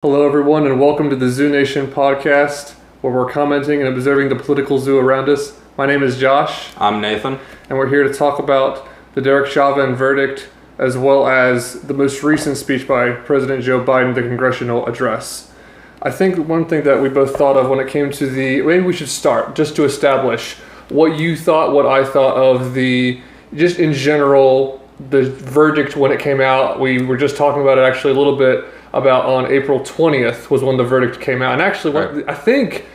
Hello, everyone, and welcome to the Zoo Nation podcast, where we're commenting and observing the political zoo around us. My name is Josh. I'm Nathan. And we're here to talk about the Derek Chauvin verdict, as well as the most recent speech by President Joe Biden, the congressional address. I think one thing that we both thought of when it came to maybe we should start just to establish what you thought, what I thought of just in general, the verdict when it came out. We were just talking about it actually a little bit about on April 20th was when the verdict came out. And actually, I think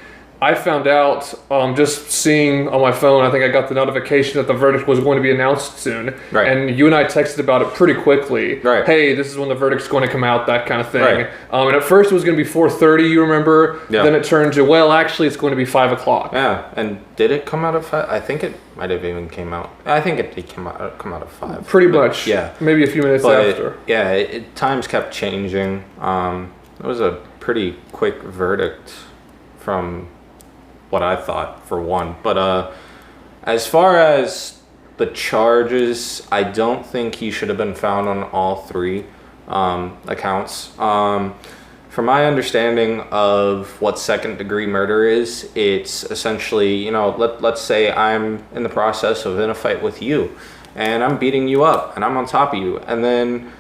I found out just seeing on my phone, I think I got the notification that the verdict was going to be announced soon. Right. And you and I texted about it pretty quickly. Right. Hey, this is when the verdict's going to come out, that kind of thing. Right. And at first it was going to be 4:30, you remember? Yeah. Then it turned to, well, actually it's going to be 5 o'clock. Yeah, and did it come out of 5? I think it might have even came out. I think it did come out of 5. Pretty much. Yeah. Maybe a few minutes after. Times kept changing. It was a pretty quick verdict from what I thought, for one. But as far as the charges, I don't think he should have been found on all three accounts. From my understanding of what second-degree murder is, it's essentially, let's say I'm in the process of in a fight with you, and I'm beating you up, and I'm on top of you, and then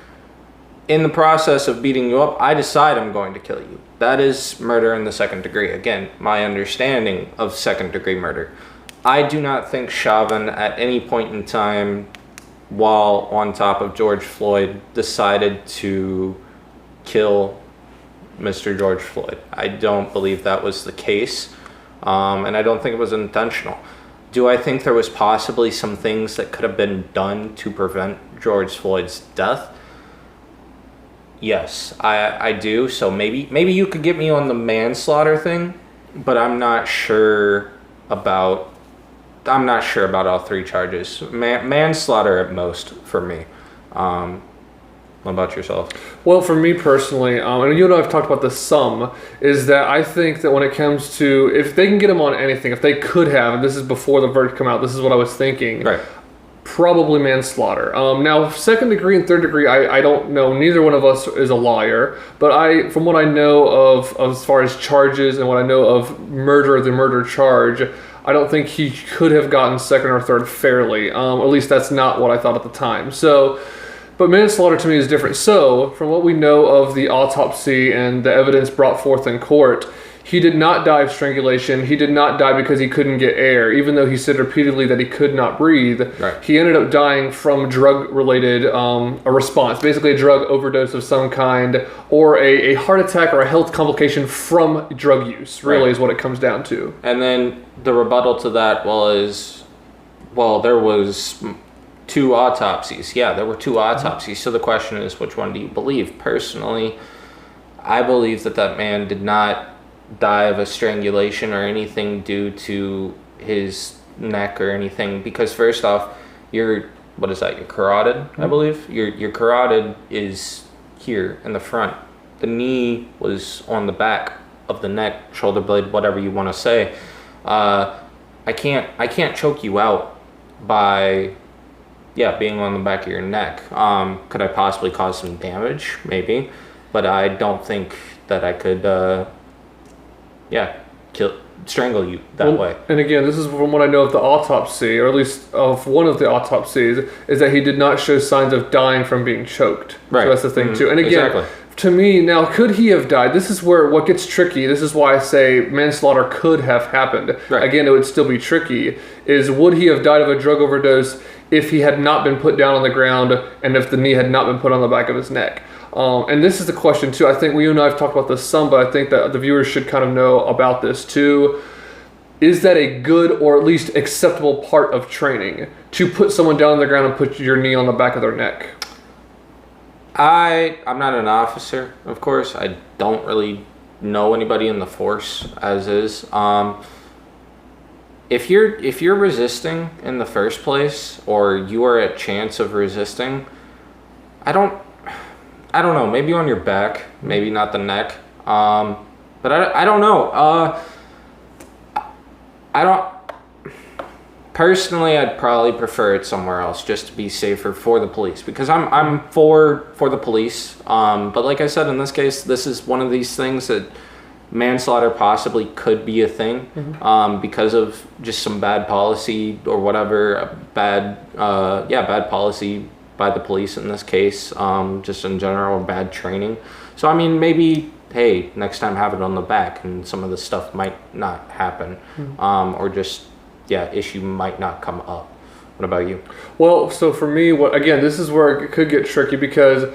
in the process of beating you up, I decide I'm going to kill you. That is murder in the second degree. Again, my understanding of second-degree murder. I do not think Chauvin, at any point in time, while on top of George Floyd, decided to kill Mr. George Floyd. I don't believe that was the case, and I don't think it was intentional. Do I think there was possibly some things that could have been done to prevent George Floyd's death? Yes, I do. So maybe you could get me on the manslaughter thing, but I'm not sure about all three charges. Manslaughter at most for me. What about yourself? Well, for me personally, and you and I have talked about this some, is that I think that when it comes to, if they can get him on anything, if they could have, and this is before the verdict come out, this is what I was thinking. Right. Probably manslaughter. Now, second degree and third degree, I don't know. Neither one of us is a lawyer, but from what I know of as far as charges and what I know of murder, the murder charge, I don't think he could have gotten second or third fairly. At least that's not what I thought at the time. So, but manslaughter to me is different. So, from what we know of the autopsy and the evidence brought forth in court, he did not die of strangulation. He did not die because he couldn't get air, even though he said repeatedly that he could not breathe. Right. He ended up dying from drug-related a response, basically a drug overdose of some kind, or a heart attack or a health complication from drug use, really, is what it comes down to. And then the rebuttal to that there was 2 autopsies. Yeah, there were 2 autopsies. So the question is, which one do you believe? Personally, I believe that man did not die of a strangulation or anything due to his neck or anything, because first off, your carotid, I believe. Your carotid is here in the front. The knee was on the back of the neck, shoulder blade, whatever you want to say. I can't choke you out by being on the back of your neck. Could I possibly cause some damage? Maybe, but I don't think that I could strangle you that way. And again, this is from what I know of the autopsy, or at least of one of the autopsies, is that he did not show signs of dying from being choked. Right. So that's the thing too. And again, exactly. To me, now, could he have died? This is where what gets tricky. This is why I say manslaughter could have happened. Right. Again, it would still be tricky. Is would he have died of a drug overdose if he had not been put down on the ground and if the knee had not been put on the back of his neck? And this is the question too. I think you and I have talked about this some, but I think that the viewers should kind of know about this too. Is that a good or at least acceptable part of training, to put someone down on the ground and put your knee on the back of their neck? I'm not an officer, of course. I don't really know anybody in the force as is. If you're resisting in the first place, or you are at chance of resisting, I don't know, maybe on your back, maybe not the neck. But I don't know. personally, I'd probably prefer it somewhere else just to be safer for the police, because I'm for the police. But like I said, in this case, this is one of these things that manslaughter possibly could be a thing, because of just some bad policy or whatever, bad policy by the police in this case, just in general, bad training. So I mean, maybe, hey, next time have it on the back and some of the stuff might not happen, or just, issue might not come up. What about you? Well, so for me, this is where it could get tricky, because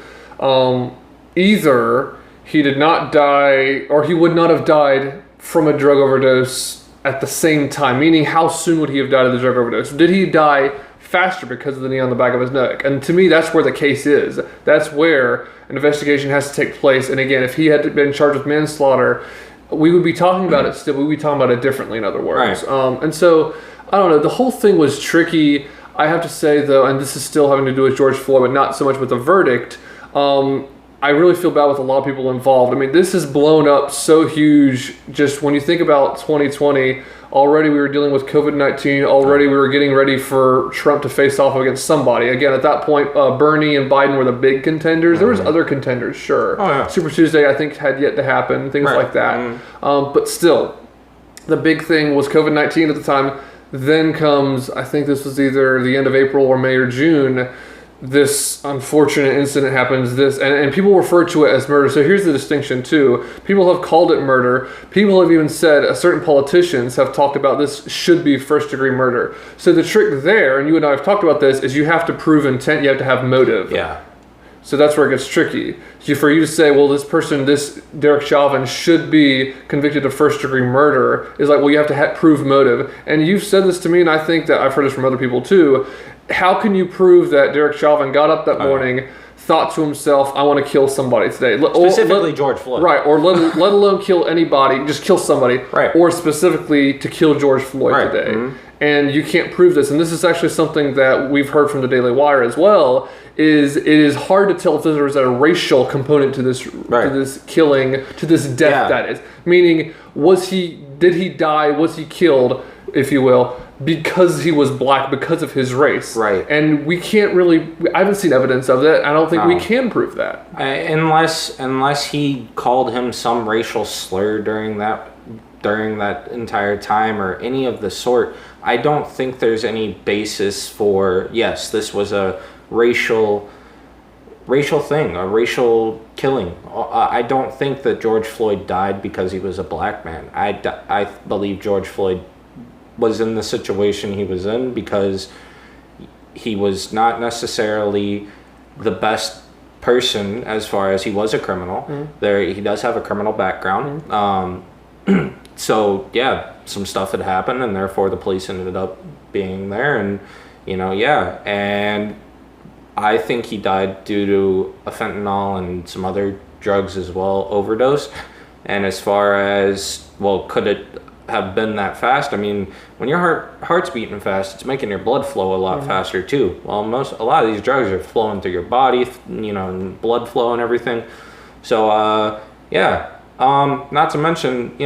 either he did not die, or he would not have died from a drug overdose at the same time, meaning how soon would he have died of the drug overdose? Did he die faster because of the knee on the back of his neck? And to me, that's where the case is. That's where an investigation has to take place. And again, if he had been charged with manslaughter, we would be talking about it still, but we'd be talking about it differently, in other words. Right. And so, I don't know, the whole thing was tricky. I have to say, though, and this is still having to do with George Floyd, but not so much with the verdict, I really feel bad with a lot of people involved. I mean, this has blown up so huge. Just when you think about 2020, already we were dealing with COVID-19. Already we were getting ready for Trump to face off against somebody. Again, at that point, Bernie and Biden were the big contenders. There was other contenders, sure. Oh, yeah. Super Tuesday, I think, had yet to happen, things like that. But still, the big thing was COVID-19 at the time. Then comes, I think this was either the end of April or May or June, this unfortunate incident happens, and people refer to it as murder. So here's the distinction too. People have called it murder. People have even said, certain politicians have talked about this should be first degree murder. So the trick there, and you and I have talked about this, is you have to prove intent, you have to have motive. Yeah. So that's where it gets tricky. So for you to say, well, this Derek Chauvin should be convicted of first degree murder, is like, well, you have to prove motive. And you've said this to me, and I think that I've heard this from other people too. How can you prove that Derek Chauvin got up that morning, thought to himself, I want to kill somebody today? Specifically George Floyd. Right, or let alone kill anybody, just kill somebody. Right. Or specifically to kill George Floyd today. Mm-hmm. And you can't prove this. And this is actually something that we've heard from the Daily Wire as well, is it is hard to tell if there was a racial component to this to this killing, to this death, that is. Meaning, did he die, was he killed, if you will, because he was black, because of his race. Right. And we can't really, I haven't seen evidence of that. I don't think we can prove that. Unless he called him some racial slur during that entire time or any of the sort, I don't think there's any basis for, yes, this was a racial thing, a racial killing. I don't think that George Floyd died because he was a black man. I believe George Floyd was in the situation he was in because he was not necessarily the best person, as far as he was a criminal. He does have a criminal background. So yeah, some stuff had happened, and therefore the police ended up being there, and and I think he died due to a fentanyl and some other drugs as well, overdose. And as far as, well, could it have been that fast? I mean, when your heart's beating fast, it's making your blood flow a lot faster too. Well, a lot of these drugs are flowing through your body, and blood flow and everything. So not to mention,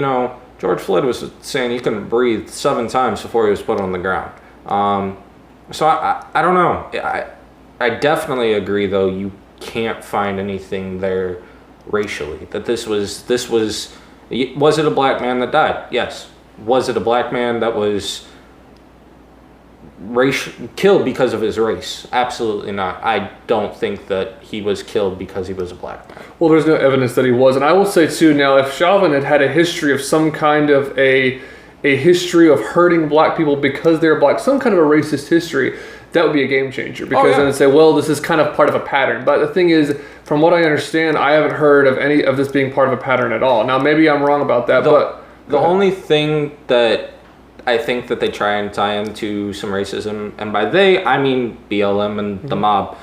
George Floyd was saying he couldn't breathe 7 times before he was put on the ground. So I don't know. I definitely agree, though, you can't find anything there racially. That this was it a black man that died? Yes. Was it a black man that was killed because of his race? Absolutely not. I don't think that he was killed because he was a black man. Well, there's no evidence that he was. And I will say, too, now, if Chauvin had a history of some kind of a history of hurting black people because they're black, some kind of a racist history, that would be a game changer. Because then it'd say, well, this is kind of part of a pattern. But the thing is, from what I understand, I haven't heard of any of this being part of a pattern at all. Now, maybe I'm wrong about that, but the only thing that I think that they try and tie into some racism, and by they, I mean BLM and the mob,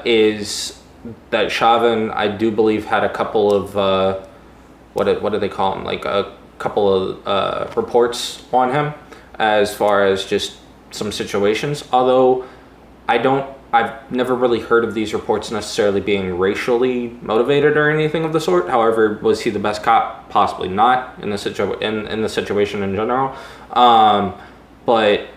is that Chauvin, I do believe, had a couple of, what do they call them? Like a couple of reports on him as far as just some situations. Although I've never really heard of these reports necessarily being racially motivated or anything of the sort. However, was he the best cop? Possibly not in the situation in general. But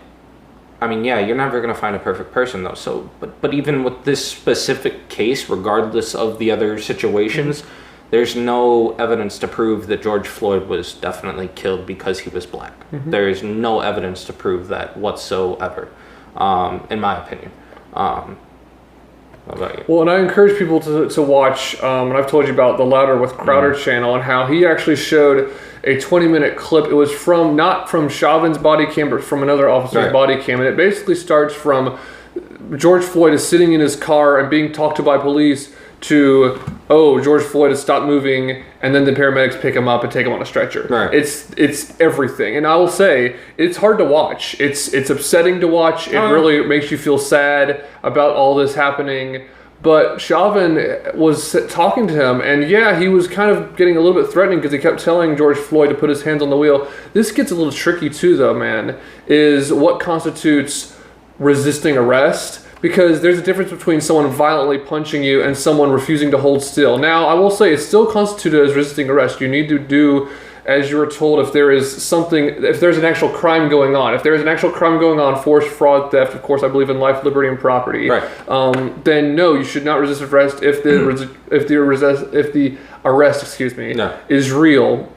I mean, yeah, you're never going to find a perfect person though. So, but even with this specific case, regardless of the other situations, there's no evidence to prove that George Floyd was definitely killed because he was black. There is no evidence to prove that whatsoever, in my opinion. How about you? Well, and I encourage people to watch, and I've told you about the Louder with Crowder channel and how he actually showed a 20-minute clip. It was not from Chauvin's body cam, but from another officer's body cam. And it basically starts from George Floyd is sitting in his car and being talked to by police to, oh, George Floyd has stopped moving, and then the paramedics pick him up and take him on a stretcher. Right. It's everything. And I will say, it's hard to watch. It's upsetting to watch. It really makes you feel sad about all this happening. But Chauvin was talking to him, and yeah, he was kind of getting a little bit threatening because he kept telling George Floyd to put his hands on the wheel. This gets a little tricky too, though, man, is what constitutes resisting arrest. Because there's a difference between someone violently punching you and someone refusing to hold still. Now, I will say it's still constituted as resisting arrest. You need to do as you were told if there's an actual crime going on. If there is an actual crime going on, force, fraud, theft, of course, I believe in life, liberty, and property. Right. Then no, you should not resist arrest if the arrest, is real,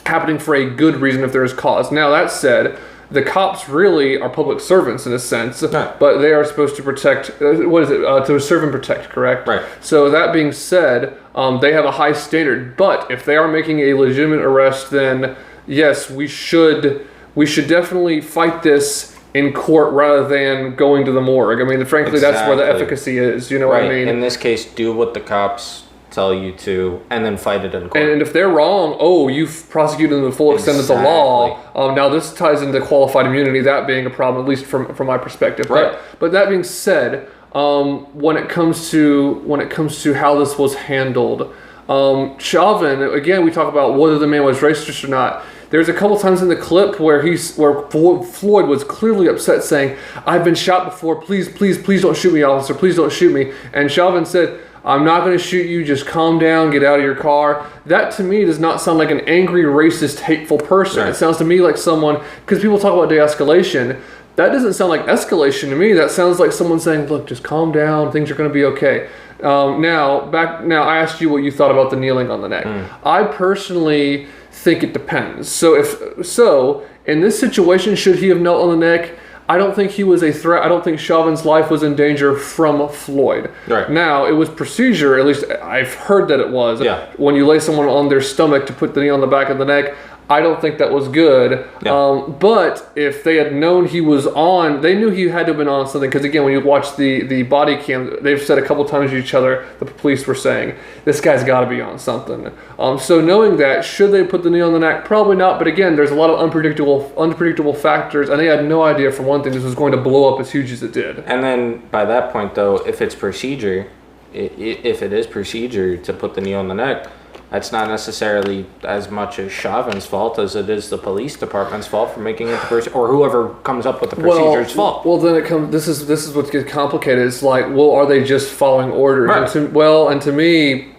happening for a good reason if there is cause. Now, that said, the cops really are public servants in a sense, but they are supposed to protect, to serve and protect, correct? Right. So that being said, they have a high standard, but if they are making a legitimate arrest, then yes, we should definitely fight this in court rather than going to the morgue. I mean, frankly, that's where the efficacy is, you know what I mean? In this case, do what the cops tell you to, and then fight it in court. And if they're wrong, you've prosecuted them to the full extent of the law. Now this ties into qualified immunity, that being a problem, at least from my perspective. Right. But that being said, when it comes to how this was handled, Chauvin, again, we talk about whether the man was racist or not. There's a couple times in the clip where Floyd was clearly upset, saying, "I've been shot before. Please, please, please don't shoot me, officer. Please don't shoot me." And Chauvin said, "I'm not going to shoot you. Just calm down. Get out of your car." That to me does not sound like an angry, racist, hateful person. Right. It sounds to me like someone, because people talk about de-escalation. That doesn't sound like escalation to me. That sounds like someone saying, "Look, just calm down. Things are going to be okay." Now, I asked you what you thought about the kneeling on the neck. I personally think it depends. So in this situation, should he have knelt on the neck? I don't think he was a threat. I don't think Chauvin's life was in danger from Floyd. Right. Now, it was procedure, at least I've heard that it was. Yeah. When you lay someone on their stomach to put the knee on the back of the neck, I don't think that was good. Yeah. But if they had known he was on, they knew he had to have been on something. Because again, when you watch the body cam, they've said a couple times to each other, the police were saying, this guy's got to be on something. So knowing that, should they put the knee on the neck? Probably not. But again, there's a lot of unpredictable factors. And they had no idea, for one thing, this was going to blow up as huge as it did. And then by that point, though, if it's procedure, if it is procedure to put the knee on the neck, that's not necessarily as much as Chauvin's fault as it is the police department's fault for making it or whoever comes up with the procedure's fault. Well, then it comes. This is what gets complicated. It's like, well, are they just following orders? Right. And to me,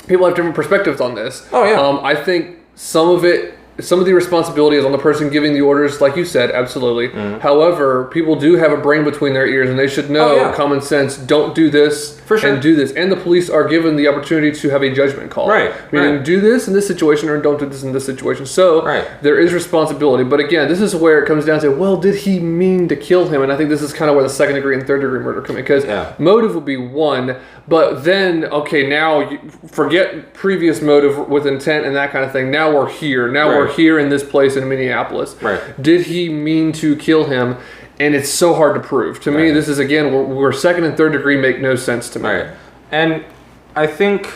people have different perspectives on this. Oh yeah. I think some of the responsibility is on the person giving the orders, like you said, absolutely. Mm-hmm. However, people do have a brain between their ears, and they should know common sense. Don't do this and do this. And the police are given the opportunity to have a judgment call. Right. Meaning, do this in this situation or don't do this in this situation. So there is responsibility. But again, this is where it comes down to, well, did he mean to kill him? And I think this is kind of where the second degree and third degree murder come in. Because motive would be one, but then, okay, now you forget previous motive with intent and that kind of thing. Now we're here. Now we're here in this place in Minneapolis. Right. Did he mean to kill him? And it's so hard to prove. To me, this is, again, where second and third degree make no sense to me. Right. And I think,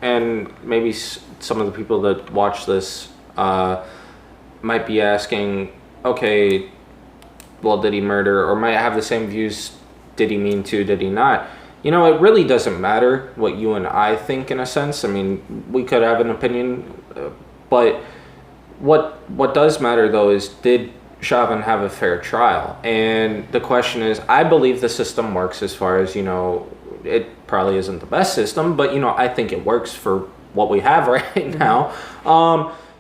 and maybe some of the people that watch this might be asking, okay, well, did he murder? Or might have the same views, did he mean to, did he not? You know, it really doesn't matter what you and I think in a sense. I mean, we could have an opinion, but what does matter, though, is did Chauvin have a fair trial? And the question is, I believe the system works as far as, it probably isn't the best system, but, I think it works for what we have right now.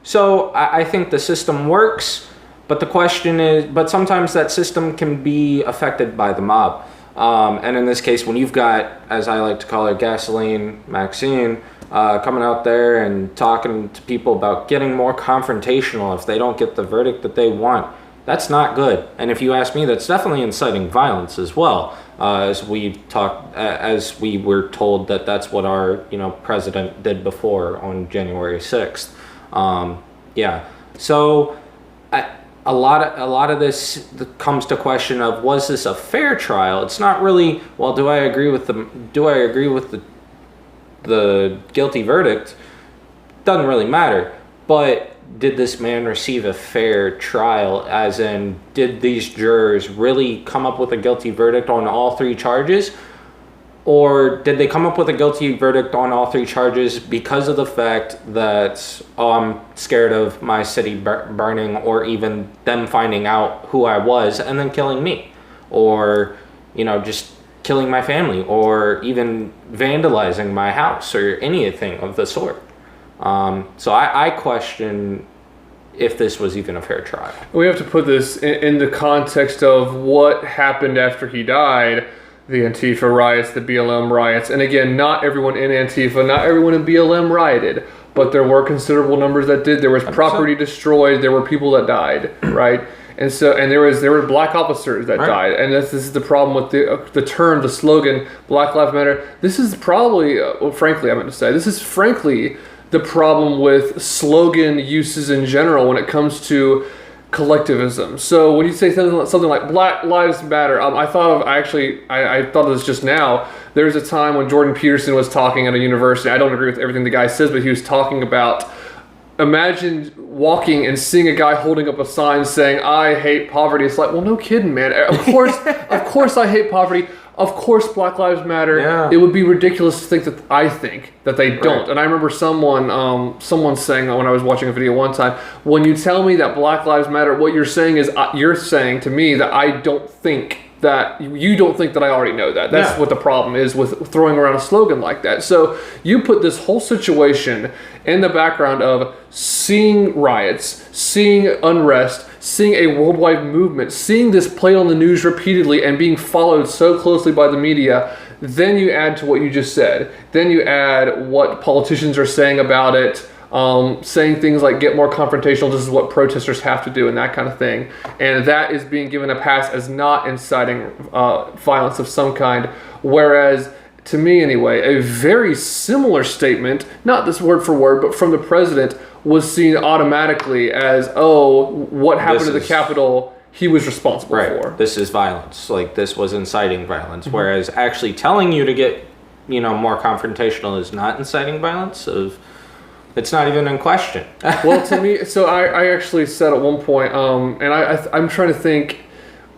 So I think the system works. But the question is, but sometimes that system can be affected by the mob. And in this case, when you've got, as I like to call her, Gasoline Maxine, coming out there and talking to people about getting more confrontational if they don't get the verdict that they want, that's not good. And if you ask me, that's definitely inciting violence as well. As we were told that that's what our president did before on January 6th. Yeah. So a lot of this comes to question of, was this a fair trial? It's not really. Well, do I agree with the guilty verdict? Doesn't really matter. But did this man receive a fair trial? As in, did these jurors really come up with a guilty verdict on all three charges? Or did they come up with a guilty verdict on all three charges because of the fact that, I'm scared of my city burning, or even them finding out who I was and then killing me? Or, just killing my family, or even vandalizing my house, or anything of the sort. So I question if this was even a fair trial. We have to put this in the context of what happened after he died. The Antifa riots, the BLM riots. And again, not everyone in Antifa, not everyone in BLM rioted, but there were considerable numbers that did. There was property destroyed. There were people that died, right? And there were black officers that died. And this is the problem with the term, the slogan, Black Lives Matter. This is probably, this is frankly the problem with slogan uses in general when it comes to collectivism. So when you say something like Black Lives Matter, I thought of this just now. There was a time when Jordan Peterson was talking at a university. I don't agree with everything the guy says, but he was talking about, imagine walking and seeing a guy holding up a sign saying, "I hate poverty." It's like, well, no kidding, man. Of course I hate poverty. Of course Black Lives Matter. Yeah. It would be ridiculous to think that they don't. Right. And I remember someone saying when I was watching a video one time, when you tell me that Black Lives Matter, what you're saying is you're saying to me that I don't think that you don't think that I already know that. That's what the problem is with throwing around a slogan like that. So you put this whole situation in the background of seeing riots, seeing unrest, seeing a worldwide movement, seeing this played on the news repeatedly and being followed so closely by the media. Then you add to what you just said. Then you add what politicians are saying about it, saying things like get more confrontational, this is what protesters have to do, and that kind of thing. And that is being given a pass as not inciting violence of some kind. Whereas, to me anyway, a very similar statement, not this word for word, but from the president, was seen automatically as, what happened to the Capitol, he was responsible for. This is violence. Like, this was inciting violence. Mm-hmm. Whereas actually telling you to get, more confrontational is not inciting violence. It's not even in question. Well, to me, so I actually said at one point, and I'm trying to think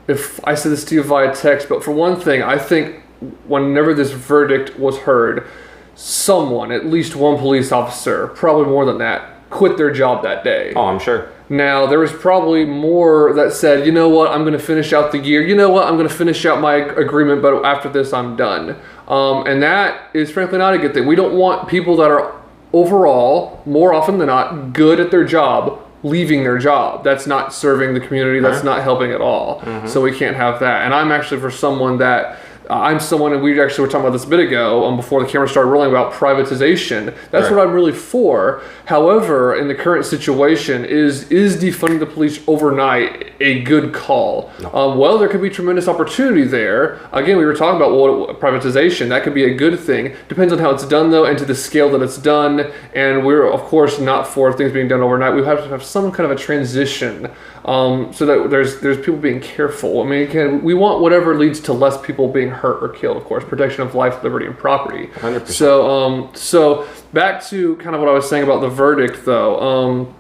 if I said this to you via text, but for one thing, I think whenever this verdict was heard, someone, at least one police officer, probably more than that, quit their job that day. Oh, I'm sure. Now, there was probably more that said, you know what, I'm going to finish out the year. You know what, I'm going to finish out my agreement, but after this, I'm done. And that is frankly not a good thing. We don't want people that are overall, more often than not, good at their job, leaving their job. That's not serving the community. That's not helping at all. Mm-hmm. So we can't have that. And I'm actually for someone that, and we actually were talking about this a bit ago, before the camera started rolling, about privatization. That's what I'm really for. However, in the current situation, is defunding the police overnight a good call? No. Well, there could be tremendous opportunity there. Again, we were talking about privatization. That could be a good thing. Depends on how it's done, though, and to the scale that it's done. And we're, of course, not for things being done overnight. We have to have some kind of a transition, so that there's people being careful. I mean, again, we want whatever leads to less people being hurt or killed, of course, protection of life, liberty, and property. 100%. So back to kind of what I was saying about the verdict, though.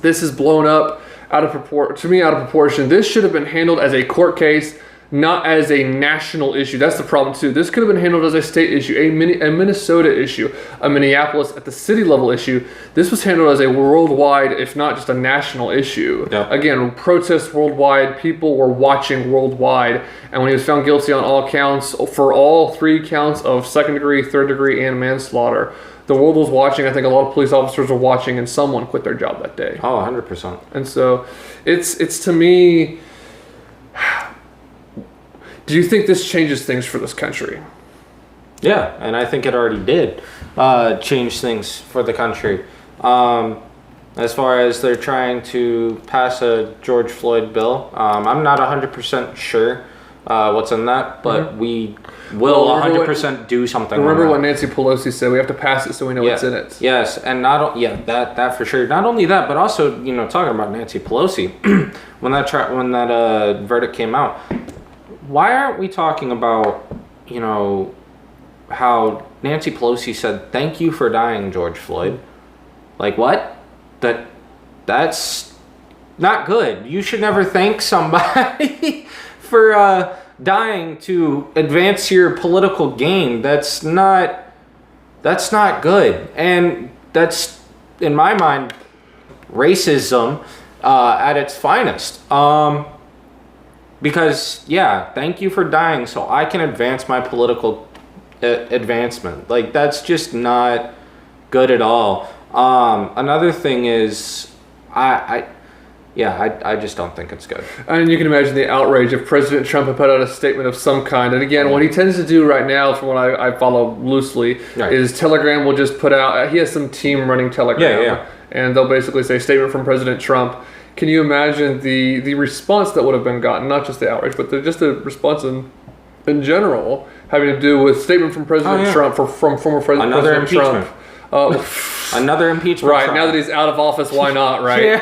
This is blown up out of proportion. This should have been handled as a court case, not as a national issue. That's the problem too. This could have been handled as a state issue, a Minnesota issue, a Minneapolis at the city level issue. This was handled as a worldwide, if not just a national issue. Yeah. Again, protests worldwide, people were watching worldwide, and when he was found guilty on all counts, for all 3 counts of second degree, third degree, and manslaughter, the world was watching. I think a lot of police officers were watching, and someone quit their job that day. Oh, 100%. And so, it's to me. Do you think this changes things for this country? Yeah, and I think it already did change things for the country. As far as they're trying to pass a George Floyd bill, I'm not 100% sure what's in that, but we will 100% do something. Remember what Nancy Pelosi said? We have to pass it so we know what's in it. Yes, and that for sure. Not only that, but also talking about Nancy Pelosi, when that verdict came out, why aren't we talking about how Nancy Pelosi said, "Thank you for dying, George Floyd"? Like what? That's not good. You should never thank somebody for dying to advance your political gain. That's not good, and that's, in my mind, racism at its finest. Because thank you for dying so I can advance my political advancement. Like, that's just not good at all. Another thing is, I just don't think it's good. And you can imagine the outrage if President Trump had put out a statement of some kind. And again, what he tends to do right now, from what I follow loosely, is Telegram will just put out, he has some team running Telegram. And they'll basically say, statement from President Trump. Can you imagine the response that would have been gotten? Not just the outrage, but just the response in general, having to do with statement from President Trump, from former President impeachment. Trump. Another impeachment. Right, now that he's out of office, why not, right?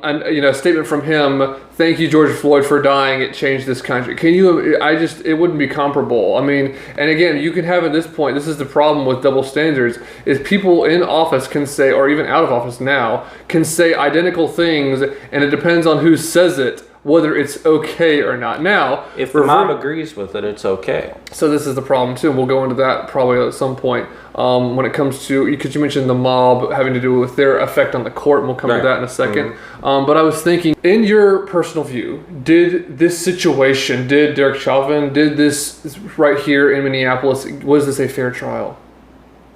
And statement from him, thank you, George Floyd, for dying. It changed this country. It wouldn't be comparable. I mean, and again, you can have at this point, this is the problem with double standards, is people in office can say, or even out of office now, can say identical things, and it depends on who says it, whether it's okay or not. Now, if the mob agrees with it, it's okay. So this is the problem too. We'll go into that probably at some point when it comes to, because you mentioned the mob having to do with their effect on the court, and we'll come to that in a second. But I was thinking, in your personal view, did Derek Chauvin, did this right here in Minneapolis, was this a fair trial?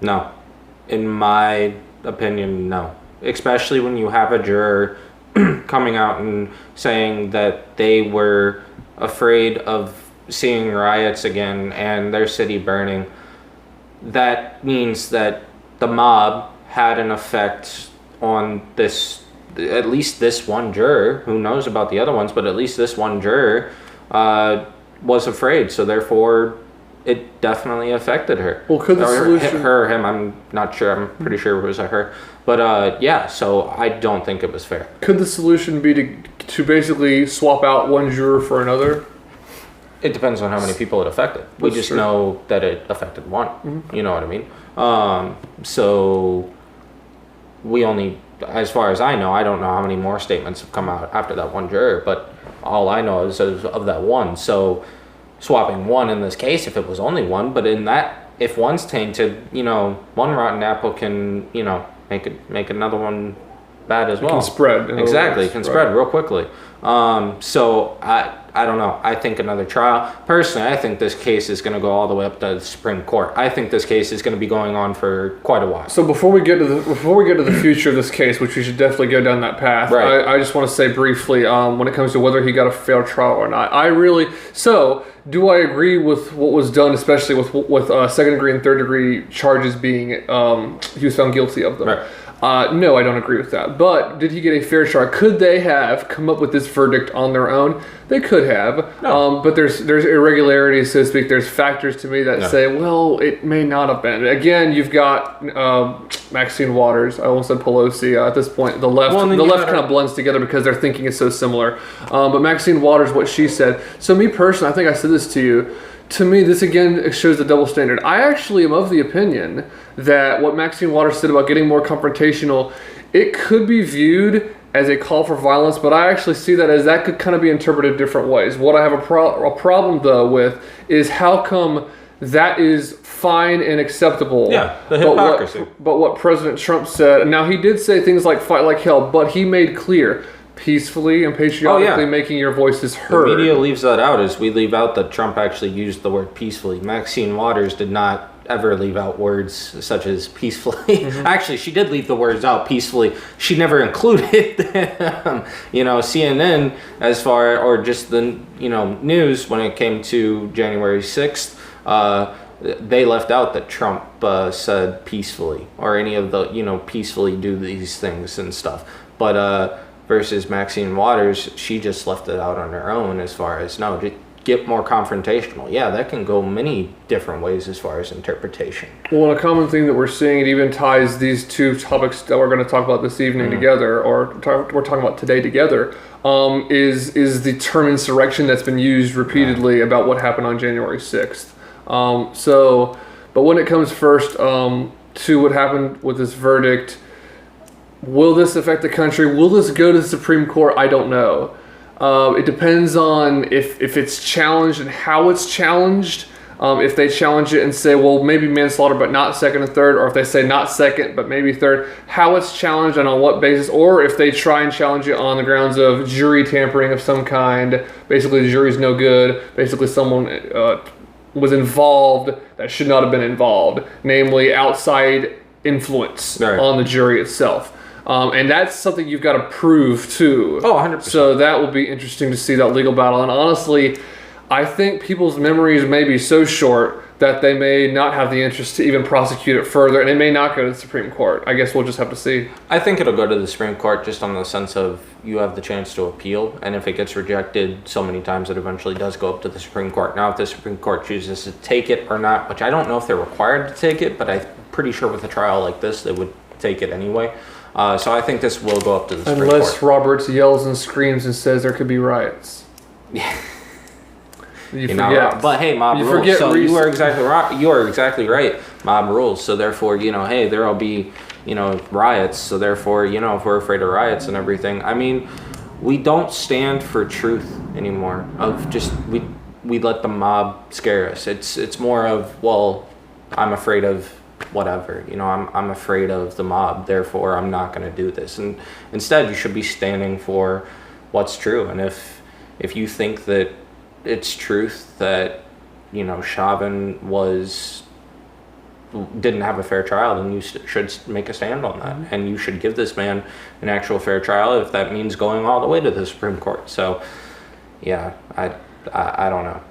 No. In my opinion, no. Especially when you have a juror coming out and saying that they were afraid of seeing riots again and their city burning. That means that the mob had an effect on at least this one juror. Who knows about the other ones, but at least this one juror was afraid. So therefore, it definitely affected her. Well, could the solution... Her or him, I'm not sure. I'm pretty sure it was a her. But so I don't think it was fair. Could the solution be to basically swap out one juror for another? It depends on how many people it affected. We just know that it affected one. Mm-hmm. You know what I mean? So we only, as far as I know, I don't know how many more statements have come out after that one juror, but all I know is of that one. So swapping one in this case, if it was only one, but in that, if one's tainted, one rotten apple can, make another one bad as well. It can spread. Exactly, it can spread real quickly. So I don't know. I think another trial. Personally, I think this case is going to go all the way up to the Supreme Court. I think this case is going to be going on for quite a while. So before we get to the future of this case, which we should definitely go down that path, I just want to say briefly when it comes to whether he got a fair trial or not. Do I agree with what was done, especially with second degree and third degree charges being he was found guilty of them? Right. No, I don't agree with that. But did he get a fair trial? Could they have come up with this verdict on their own? They could have. No. But there's irregularities, so to speak. There's factors to me that say, well, it may not have been. Again, you've got Maxine Waters. I almost said Pelosi. At this point, the left kind of blends together because their thinking is so similar. But Maxine Waters, what she said. So me personally, I think I said this to you. To me, this again shows the double standard. I actually am of the opinion that what Maxine Waters said about getting more confrontational, it could be viewed as a call for violence, but I actually see that as that could kind of be interpreted different ways. What I have a problem, though, with is how come that is fine and acceptable. Yeah, the hypocrisy. But what President Trump said, now he did say things like fight like hell, but he made clear peacefully and patriotically making your voices heard. The media leaves that out, as we leave out that Trump actually used the word peacefully. Maxine Waters did not ever leave out words such as peacefully. Actually, she did leave the words out peacefully. She never included them. CNN or just the, news when it came to January 6th, they left out that Trump said peacefully or any of the, peacefully do these things and stuff. But versus Maxine Waters, she just left it out on her own as far as, no, to get more confrontational. Yeah, that can go many different ways as far as interpretation. Well, a common thing that we're seeing, it even ties these two topics that we're going to talk about this evening together, or we're talking about today together, is the term insurrection that's been used repeatedly about what happened on January 6th. But when it comes first to what happened with this verdict, will this affect the country? Will this go to the Supreme Court? I don't know. It depends on if it's challenged and how it's challenged. If they challenge it and say, well, maybe manslaughter, but not second and third, or if they say not second, but maybe third, how it's challenged and on what basis, or if they try and challenge it on the grounds of jury tampering of some kind, basically the jury's no good, basically someone was involved that should not have been involved, namely outside influence on the jury itself. And that's something you've got to prove too. Oh, 100%. So that will be interesting to see, that legal battle. And honestly, I think people's memories may be so short that they may not have the interest to even prosecute it further, and it may not go to the Supreme Court. I guess we'll just have to see. I think it'll go to the Supreme Court just on the sense of you have the chance to appeal, and if it gets rejected so many times, it eventually does go up to the Supreme Court. Now, if the Supreme Court chooses to take it or not, which I don't know if they're required to take it, but I'm pretty sure with a trial like this, they would take it anyway. So I think this will go up to the Supreme Court. Unless Roberts yells and screams and says there could be riots. Yeah. You forget. But hey, mob rules. So you are exactly right. You are exactly right. Mob rules. So therefore, hey, there will be, riots. So therefore, if we're afraid of riots and everything, I mean, we don't stand for truth anymore. Of just we let the mob scare us. It's more of, well, I'm afraid of whatever. I'm afraid of the mob. Therefore, I'm not going to do this. And instead, you should be standing for what's true. And if you think that it's truth that Chauvin didn't have a fair trial, then you should make a stand on that, and you should give this man an actual fair trial if that means going all the way to the Supreme Court. So yeah, I don't know.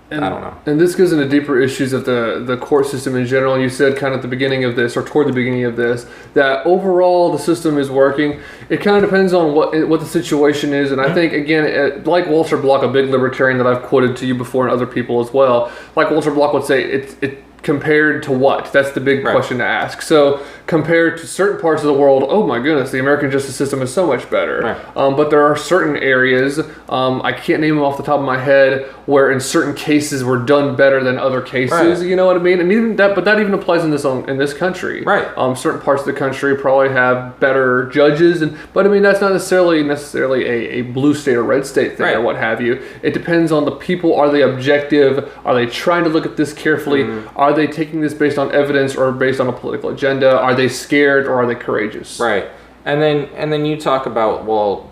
I don't know. And this goes into deeper issues of the court system in general. You said kind of at the beginning of this, or toward the beginning of this, that overall the system is working. It kind of depends on what the situation is. And I think, again, like Walter Block, a big libertarian that I've quoted to you before and other people as well, like Walter Block would say, it compared to what? That's the big question to ask. So compared to certain parts of the world, oh my goodness, the American justice system is so much better. Right. But there are certain areas, I can't name them off the top of my head, where in certain cases were done better than other cases. Right. You know what I mean? And even that, but that even applies in this country. Right. Certain parts of the country probably have better judges, but I mean that's not necessarily a blue state or red state thing or what have you. It depends on the people. Are they objective? Are they trying to look at this carefully? Are they taking this based on evidence or based on a political agenda? Are they scared or are they courageous? Right. And then you talk about, well,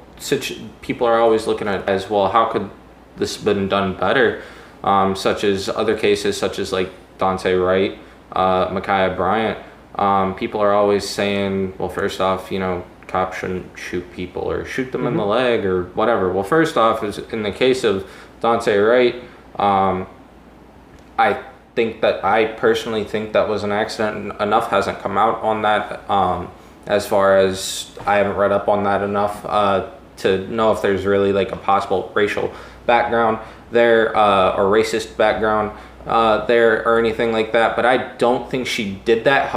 people are always looking at as, well, how could this have been done better? Such as other cases, such as like Daunte Wright, Ma'Khia Bryant. People are always saying, well, first off, cops shouldn't shoot people or shoot them in the leg or whatever. Well, first off, is in the case of Daunte Wright, I personally think that was an accident. Enough hasn't come out on that. As far as I haven't read up on that enough to know if there's really like a possible racial background there or racist background there or anything like that. But I don't think she did that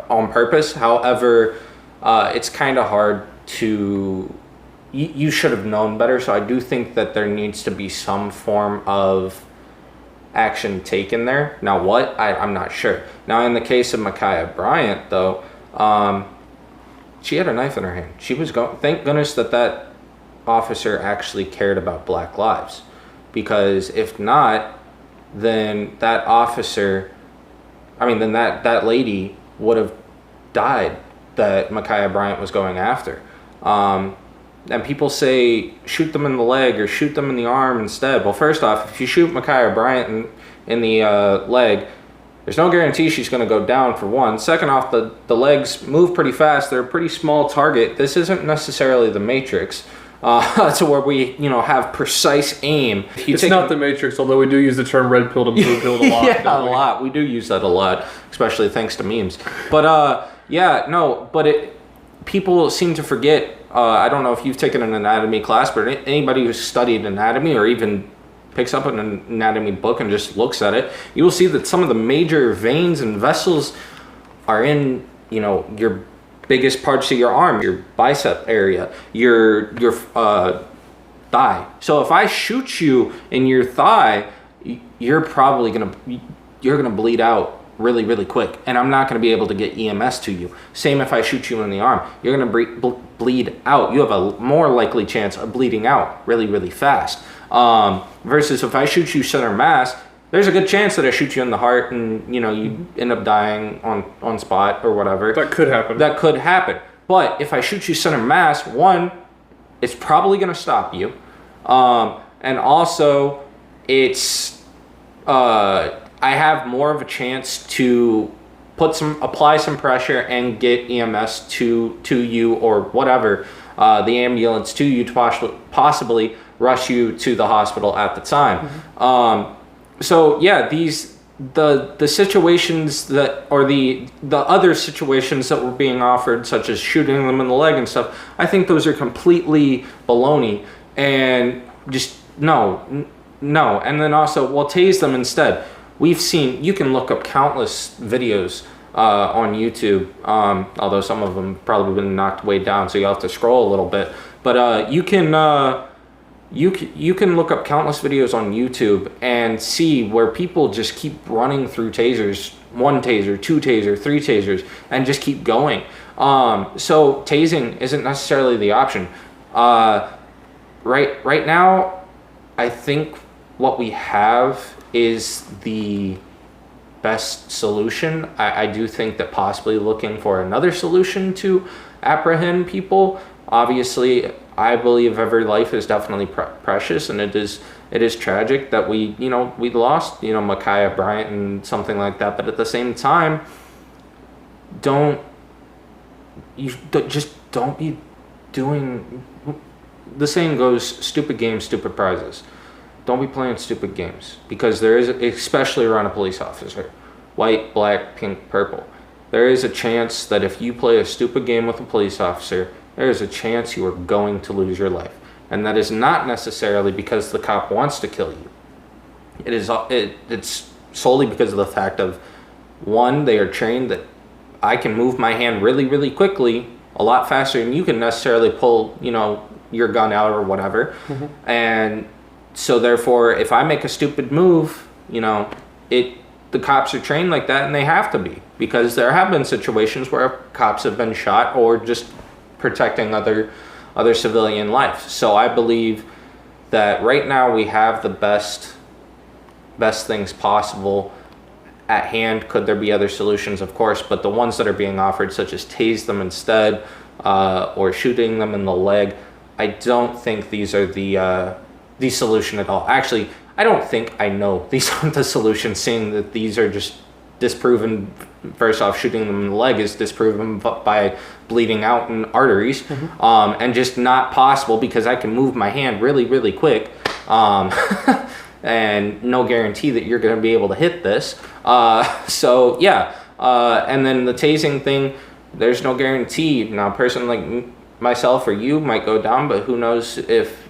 on purpose. However, it's kind of hard to. You should have known better. So I do think that there needs to be some form of action taken there. Now what? I'm not sure. Now in the case of Ma'Khia Bryant though, she had a knife in her hand. She was going. Thank goodness that officer actually cared about Black lives, because if not, then that lady would have died that Ma'Khia Bryant was going after. And people say shoot them in the leg or shoot them in the arm instead. Well, first off, if you shoot Ma'Khia Bryant in the leg, there's no guarantee she's going to go down, for one. Second off, the legs move pretty fast. They're a pretty small target. This isn't necessarily the Matrix, to where we, have precise aim. It's not the Matrix, although we do use the term red pill to blue pill a lot. Yeah, a lot. We do use that a lot, especially thanks to memes. But people seem to forget. I don't know if you've taken an anatomy class, but anybody who's studied anatomy or even picks up an anatomy book and just looks at it, you will see that some of the major veins and vessels are in, your biggest parts of your arm, your bicep area, your thigh. So if I shoot you in your thigh, you're probably gonna bleed out really, really quick, and I'm not going to be able to get EMS to you. Same if I shoot you in the arm, you're going to bleed out. You have a more likely chance of bleeding out really, really fast. Versus if I shoot you center mass, there's a good chance that I shoot you in the heart and you end up dying on spot or whatever. That could happen. But if I shoot you center mass, one, it's probably going to stop you, and also it's I have more of a chance to apply some pressure and get EMS to you or whatever, the ambulance to you to possibly rush you to the hospital at the time. So yeah, the situations that, or the other situations that were being offered, such as shooting them in the leg and stuff, I think those are completely baloney, and just no. And then also, we'll tase them instead. You can look up countless videos on YouTube, although some of them probably been knocked way down, so you have to scroll a little bit. But you can look up countless videos on YouTube and see where people just keep running through tasers, 1 taser, 2 taser, 3 tasers, and just keep going. So tasing isn't necessarily the option. Right now, I think what we have is the best solution. I do think that possibly looking for another solution to apprehend people. Obviously, I believe every life is definitely precious, and it is tragic that we lost, Ma'Khia Bryant and something like that. But at the same time, don't be doing. The saying goes, stupid games, stupid prizes. Don't be playing stupid games, because there is, especially around a police officer, white, black, pink, purple, there is a chance that if you play a stupid game with a police officer, there is a chance you are going to lose your life. And that is not necessarily because the cop wants to kill you. It's solely because of the fact of, one, they are trained that I can move my hand really, really quickly, a lot faster than you can necessarily pull, your gun out or whatever. And so therefore, if I make a stupid move, the cops are trained like that, and they have to be, because there have been situations where cops have been shot or just protecting other civilian life. So I believe that right now we have the best things possible at hand. Could there be other solutions? Of course, but the ones that are being offered, such as tase them instead, or shooting them in the leg, I don't think these are the solution at all. Actually, I don't think I know these aren't the solution, seeing that these are just disproven. First off, shooting them in the leg is disproven by bleeding out in arteries, and just not possible because I can move my hand really, really quick, and no guarantee that you're going to be able to hit this. So yeah, and then the tasing thing, there's no guarantee. Now, a person like myself or you might go down, but who knows if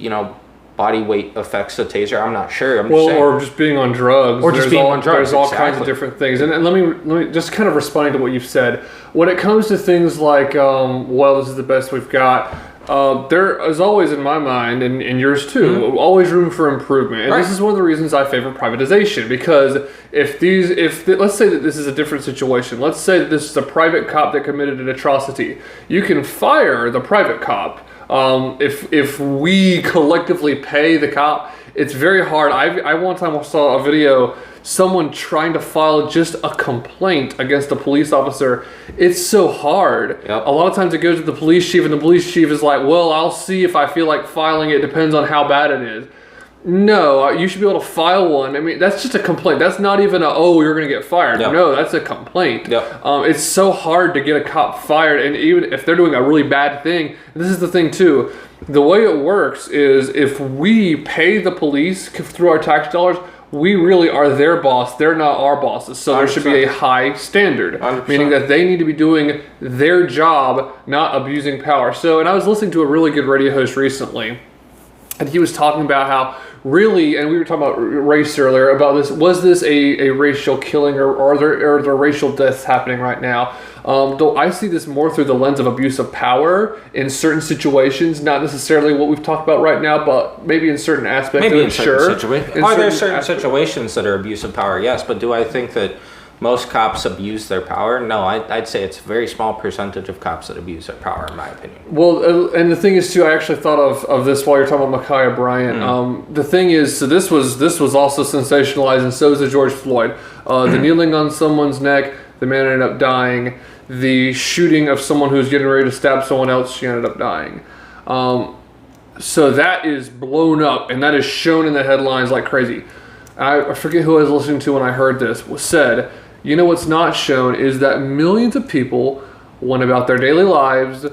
body weight affects the taser. I'm not sure. Or just being on drugs. Or just being on drugs. There's all kinds of different things. And let me just kind of responding to what you've said. When it comes to things like, this is the best we've got, there is always in my mind, and yours too, always room for improvement. And this is one of the reasons I favor privatization, because let's say that this is a different situation. Let's say that this is a private cop that committed an atrocity. You can fire the private cop. If we collectively pay the cop, it's very hard. I one time saw a video, someone trying to file just a complaint against a police officer. It's so hard. Yep. A lot of times it goes to the police chief, and the police chief is like, well, I'll see if I feel like filing it. Depends on how bad it is. No, you should be able to file one. I mean, that's just a complaint. That's not even you're going to get fired. Yep. No, that's a complaint. Yep. It's so hard to get a cop fired, and even if they're doing a really bad thing, this is the thing too. The way it works is if we pay the police through our tax dollars, we really are their boss. They're not our bosses. So there should be a high standard, 100%. meaning that they need to be doing their job, not abusing power. So, and I was listening to a really good radio host recently, and he was talking about how really, and we were talking about race earlier, about this, was this a racial killing or are there racial deaths happening right now? Though I see this more through the lens of abuse of power in certain situations, not necessarily what we've talked about right now, but maybe in certain aspects of it, sure. Are there certain situations that are abuse of power? Yes, but do I think that most cops abuse their power? No, I'd say it's a very small percentage of cops that abuse their power, in my opinion. Well, and the thing is too, I actually thought of this while you're talking about Ma'Khia Bryant. The thing is, so this was also sensationalized, and so is the George Floyd. The kneeling on someone's neck, the man ended up dying. The shooting of someone who was getting ready to stab someone else, she ended up dying. So that is blown up, and that is shown in the headlines like crazy. I forget who I was listening to when I heard this, said, you know what's not shown is that millions of people went about their daily lives.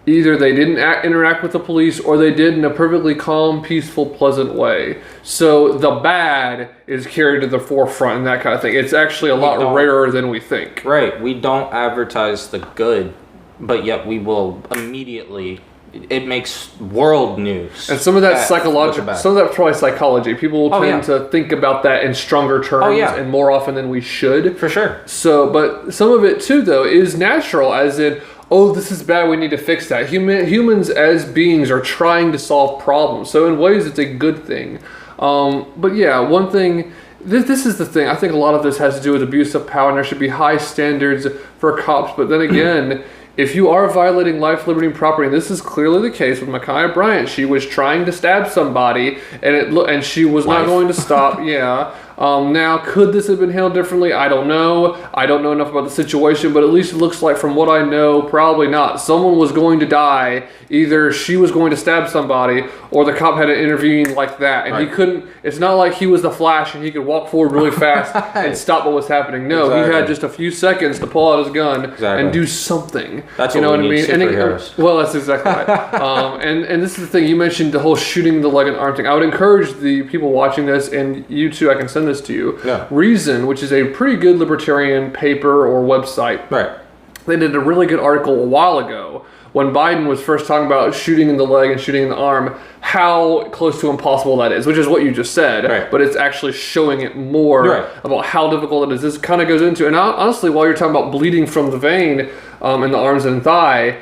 Either they didn't interact with the police or they did in a perfectly calm, peaceful, pleasant way. So the bad is carried to the forefront and that kind of thing. It's actually a lot rarer than we think. Right. We don't advertise the good, but yet we will immediately... It makes world news. And some of that's psychological. Some of that's probably psychology. People will tend to think about that in stronger terms and more often than we should. For sure. So, but some of it too, though, is natural, as in, oh, this is bad, we need to fix that. Humans as beings are trying to solve problems. So in ways, it's a good thing. But yeah, one thing... This is the thing. I think a lot of this has to do with abuse of power, and there should be high standards for cops. But then again... If you are violating life, liberty, and property, and this is clearly the case with Ma'Khia Bryant, she was trying to stab somebody, and she was not going to stop. Now, could this have been handled differently? I don't know. I don't know enough about the situation, but at least it looks like, from what I know, probably not. Someone was going to die. Either she was going to stab somebody, or the cop had to intervene like that. And he couldn't, it's not like he was the Flash and he could walk forward really fast and stop what was happening. No, he had just a few seconds to pull out his gun and do something. That's what we need, superheroes. Well, that's exactly right. And this is the thing, you mentioned the whole shooting the leg and arm thing. I would encourage the people watching this, and you too, I can send this to you. Reason, which is a pretty good libertarian paper or website. Right. They did a really good article a while ago when Biden was first talking about shooting in the leg and shooting in the arm, how close to impossible that is, which is what you just said, but it's actually showing it more about how difficult it is. This kind of goes into, and honestly, while you're talking about bleeding from the vein in the arms and thigh,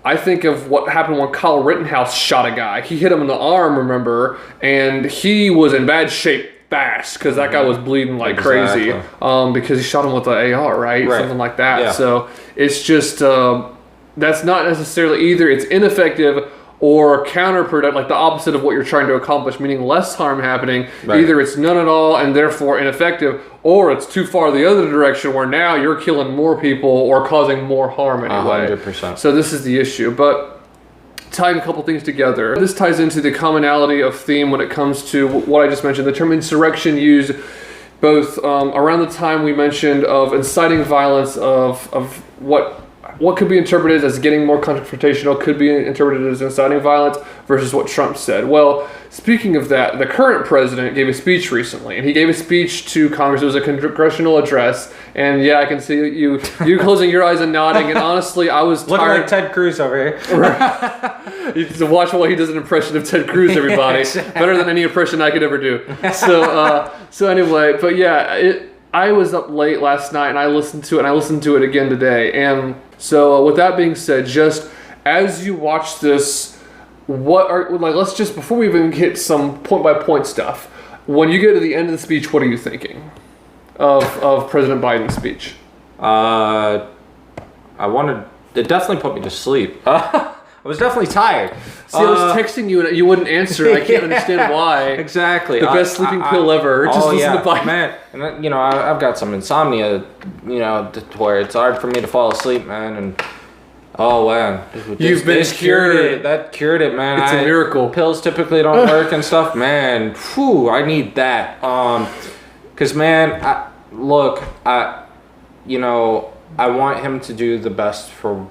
I think of what happened when Kyle Rittenhouse shot a guy. He hit him in the arm, remember, and he was in bad shape fast because that guy was bleeding like crazy because he shot him with the AR, right? Something like that. So it's just, that's not necessarily either it's ineffective or counterproductive, like the opposite of what you're trying to accomplish, meaning less harm happening. Either it's none at all and therefore ineffective, or it's too far the other direction where now you're killing more people or causing more harm anyway. 100%. So this is the issue. But tying a couple things together, this ties into the commonality of theme when it comes to what I just mentioned. The term insurrection used both around the time we mentioned of inciting violence, of what could be interpreted as getting more confrontational, could be interpreted as inciting violence, versus what Trump said. Well, speaking of that, the current president gave a speech recently, and he gave a speech to Congress. It was a congressional address, and yeah, I can see you closing your eyes and nodding, and honestly, I was looking like Ted Cruz over here. You can watch while he does an impression of Ted Cruz, everybody. Better than any impression I could ever do. So anyway, but yeah, I was up late last night, and I listened to it, and I listened to it again today, and so with that being said, just as you watch this, let's just, before we even hit some point-by-point stuff, when you get to the end of the speech, what are you thinking of President Biden's speech? It definitely put me to sleep. I was definitely tired. See, I was texting you and you wouldn't answer. I can't understand why. Exactly. The best sleeping pill ever. Just listen to Biden. Man, and I've got some insomnia, to where it's hard for me to fall asleep, man. And Oh man, You've been cured. That cured it, man. It's a miracle. Pills typically don't work and stuff, man. Phew, I need that. Cause man, I want him to do the best for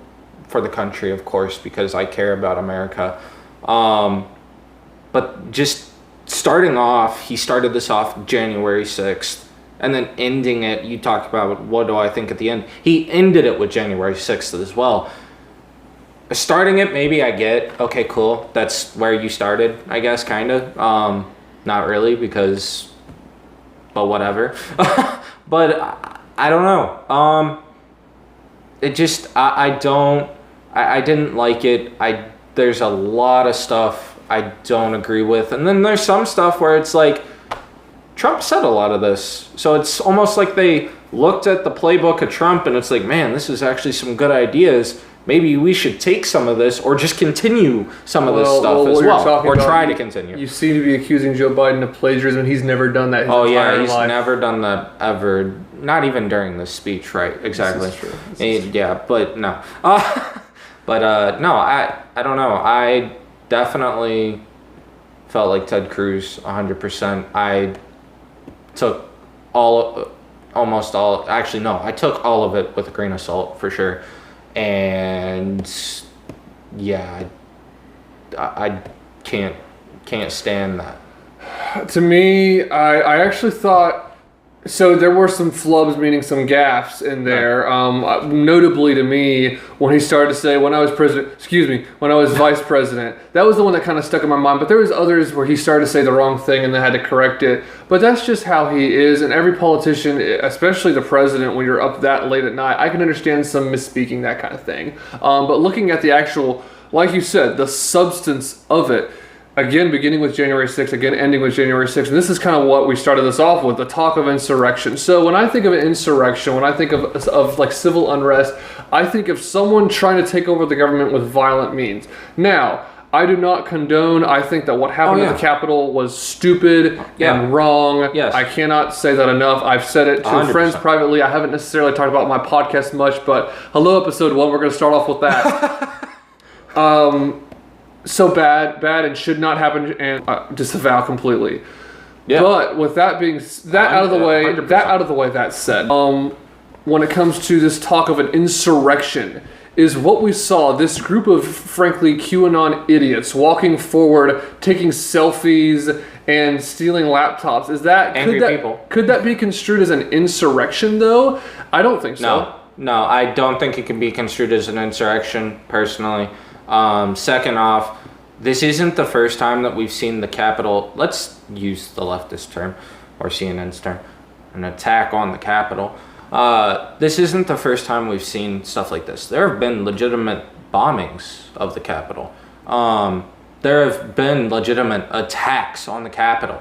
the country, of course, because I care about America. But just starting off, he started this off January 6th, and then ending it, you talked about what do I think at the end. He ended it with January 6th as well. Starting it, maybe I get, okay, cool. That's where you started, I guess, kind of. Not really, but whatever. But I don't know. It just, I didn't like it. There's a lot of stuff I don't agree with. And then there's some stuff where it's like, Trump said a lot of this. So it's almost like they looked at the playbook of Trump and it's like, man, this is actually some good ideas. Maybe we should take some of this or just continue some of this stuff as well. Or try to continue. You seem to be accusing Joe Biden of plagiarism. He's never done that his entire life. He's never done that ever. Not even during this speech, right? Exactly. This is true. Yeah, but no. No, I don't know. I definitely felt like Ted Cruz 100%. I took almost all, actually no, I took all of it with a grain of salt for sure. And yeah, I can't stand that. To me, I actually thought, so there were some flubs, meaning some gaffes in there. Notably to me, when he started to say, when I was vice president, that was the one that kind of stuck in my mind. But there was others where he started to say the wrong thing and then had to correct it. But that's just how he is. And every politician, especially the president, when you're up that late at night, I can understand some misspeaking, that kind of thing. But looking at the actual, like you said, the substance of it, again, beginning with January 6th, again, ending with January 6th. And this is kind of what we started this off with, the talk of insurrection. So when I think of insurrection, when I think of like civil unrest, I think of someone trying to take over the government with violent means. Now, I do not condone, I think that what happened at the Capitol was stupid and wrong. Yes. I cannot say that enough. I've said it to 100%. friends privately. I haven't necessarily talked about my podcast much, but hello, episode 1, we're going to start off with that. So bad and should not happen, and disavow completely. Yeah. But with that being out of the way, 100%. That said, when it comes to this talk of an insurrection, is what we saw, this group of frankly QAnon idiots walking forward, taking selfies and stealing laptops. Is that angry people? Could that be construed as an insurrection though? I don't think so. No, I don't think it can be construed as an insurrection personally. Second off, this isn't the first time that we've seen the Capitol, let's use the leftist term, or CNN's term, an attack on the Capitol. This isn't the first time we've seen stuff like this. There have been legitimate bombings of the Capitol. There have been legitimate attacks on the Capitol.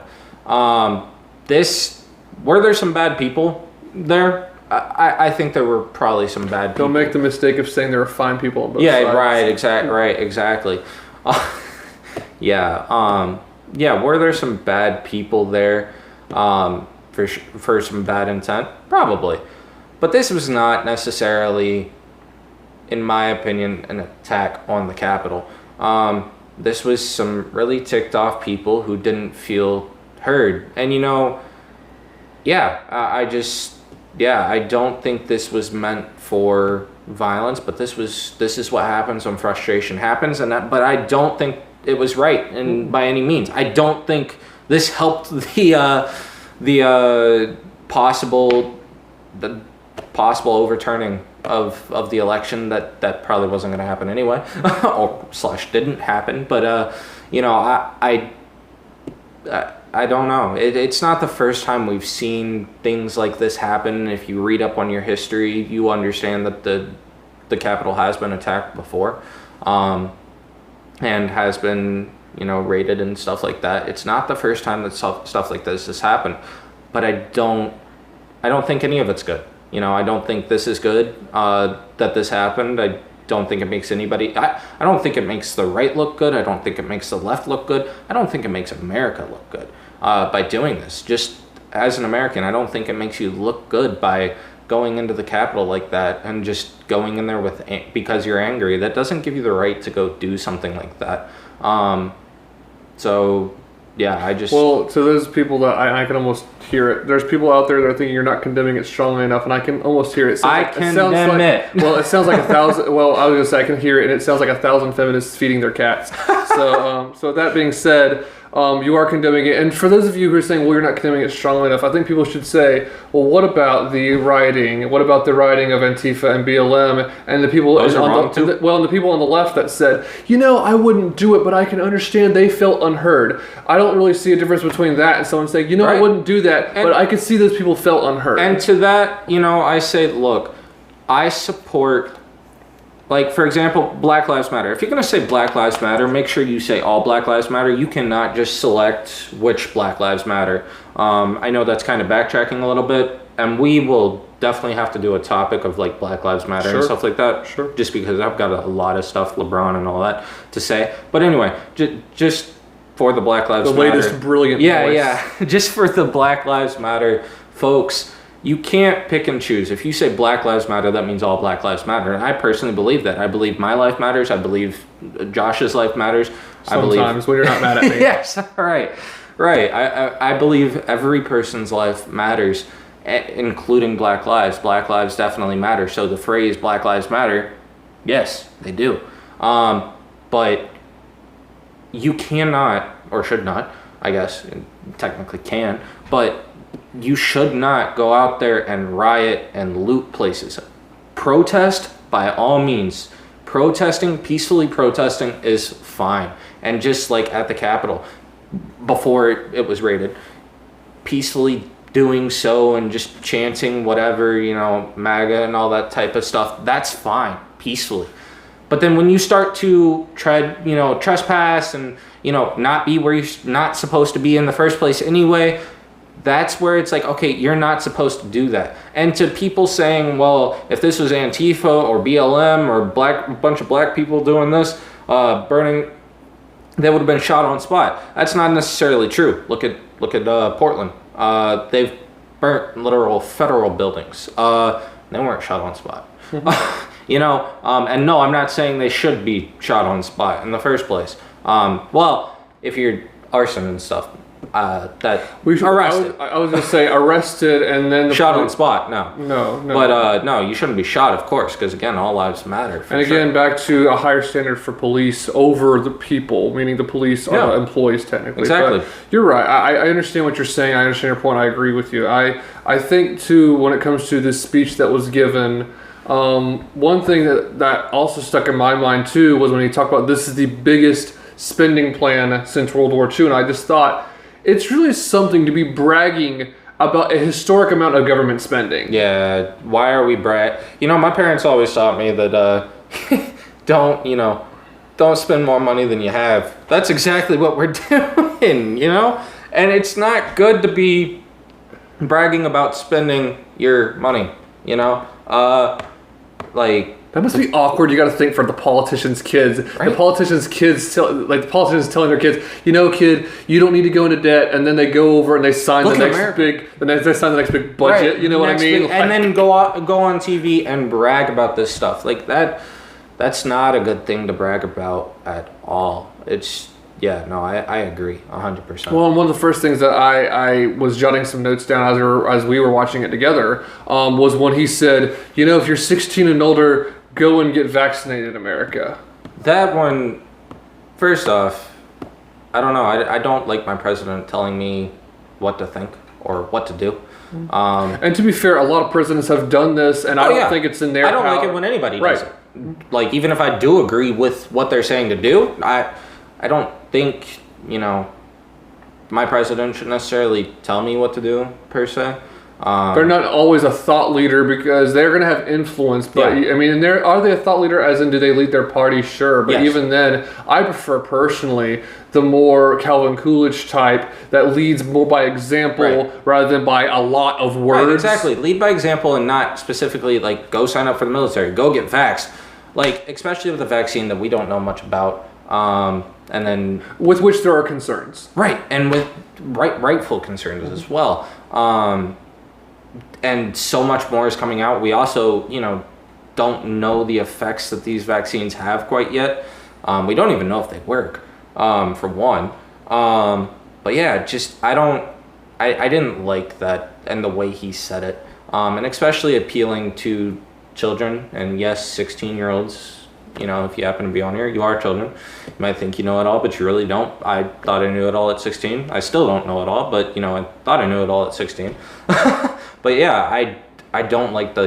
Were there some bad people there? I think there were probably some bad people. Don't make the mistake of saying there are fine people on both sides. Right, exactly. Were there some bad people there for some bad intent? Probably. But this was not necessarily, in my opinion, an attack on the Capitol. This was some really ticked off people who didn't feel heard. And I don't think this was meant for violence, but this is what happens when frustration happens, but I don't think it was right, and by any means, I don't think this helped the possible overturning of the election that probably wasn't going to happen anyway, or / didn't happen. But I don't know. It's not the first time we've seen things like this happen. If you read up on your history, you understand that the Capitol has been attacked before, and has been raided and stuff like that. It's not the first time that stuff like this has happened. But I don't think any of it's good. I don't think this is good that this happened. I don't think it makes anybody. I don't think it makes the right look good. I don't think it makes the left look good. I don't think it makes America look good by doing this. Just as an American, I don't think it makes you look good by going into the Capitol like that and just going in there because you're angry. That doesn't give you the right to go do something like that. So yeah, Well, to those people that I can almost hear it. There's people out there that are thinking you're not condemning it strongly enough, and I can almost hear it. Well, it sounds like 1,000. Well, I was gonna say I can hear it, and it sounds like 1,000 feminists feeding their cats. So that being said, you are condemning it. And for those of you who are saying, well, you're not condemning it strongly enough, I think people should say, well, what about the rioting? What about the rioting of Antifa and BLM and the people Those are wrong too. and the people on the left that said, I wouldn't do it, but I can understand they felt unheard. I don't really see a difference between that and someone saying, I Right. wouldn't do that, but I could see those people felt unheard. And to that, I say, look, I support, like, for example, Black Lives Matter. If you're going to say Black Lives Matter, make sure you say all Black Lives Matter. You cannot just select which Black Lives Matter. I know that's kind of backtracking a little bit, and we will definitely have to do a topic of, like, Black Lives Matter and stuff like that. Sure. Just because I've got a lot of stuff, LeBron and all that, to say. But anyway, just for the Black Lives Matter. The latest brilliant voice. Yeah. Just for the Black Lives Matter folks, you can't pick and choose. If you say Black Lives Matter, that means all Black Lives Matter. And I personally believe that. I believe my life matters. I believe Josh's life matters. Sometimes when you're not mad at me. Yes, right. I believe every person's life matters, including Black lives. Black lives definitely matter. So the phrase Black Lives Matter, yes, they do. But you cannot, or should not, I guess, technically can, but you should not go out there and riot and loot places. Protest, by all means. Peacefully protesting is fine. And just like at the Capitol, before it was raided, peacefully doing so and just chanting whatever, MAGA and all that type of stuff, that's fine, peacefully. But then when you start to trespass and, not be where you're not supposed to be in the first place anyway, that's where it's like, okay, you're not supposed to do that. And to people saying, well, if this was Antifa or BLM or a bunch of black people doing this, burning, they would have been shot on spot. That's not necessarily true. Look at Portland. They've burnt literal federal buildings. They weren't shot on spot. And no, I'm not saying they should be shot on spot in the first place. Well, if you're arson and stuff, arrested. I was going to say arrested and then shot on spot. No. But no, you shouldn't be shot, of course, because again, all lives matter. And again, back to a higher standard for police over the people, meaning the police are the employees technically. Exactly. But you're right. I understand what you're saying. I understand your point. I agree with you. I think too, when it comes to this speech that was given, one thing that also stuck in my mind too was when he talked about this is the biggest spending plan since World War II, and I just thought it's really something to be bragging about a historic amount of government spending. Yeah, why are we my parents always taught me that don't spend more money than you have. That's exactly what we're doing, and it's not good to be bragging about spending your money, That must be awkward. You got to think for the politicians' kids. Right. The politicians' kids, the politicians telling their kids, kid, you don't need to go into debt, and then they go over and they sign Look the at next America. they sign the next big budget. Right. You know what I mean? And then go on TV and brag about this stuff like that. That's not a good thing to brag about at all. I agree 100%. Well, and one of the first things that I was jotting some notes down as we were watching it together was when he said, if you're 16 and older, go and get vaccinated in America. That one, first off, I don't know. I don't like my president telling me what to think or what to do. And to be fair, a lot of presidents have done this, and I don't think it's in their I don't power. like it when anybody does it. Like, even if I do agree with what they're saying to do, I don't think, my president should necessarily tell me what to do, per se. They're not always a thought leader because they're going to have influence. But Yeah. I mean, are they a thought leader? As in, do they lead their party? Sure. But Yes. even then, I prefer personally the more Calvin Coolidge type that leads more by example rather than by a lot of words. Right, exactly. Lead by example and not specifically like go sign up for the military, go get vaxxed. Like, especially with a vaccine that we don't know much about. And then with which there are concerns. right, and with rightful concerns as well. and so much more is coming out. We also, don't know the effects that these vaccines have quite yet. We don't even know if they work, for one. But yeah, just I didn't like that and the way he said it, and especially appealing to children. And yes, 16-year-olds. If you happen to be on here, you are children. You might think you know it all, but you really don't. I thought I knew it all at 16. I still don't know it all, but I thought I knew it all at 16. But yeah, I don't like go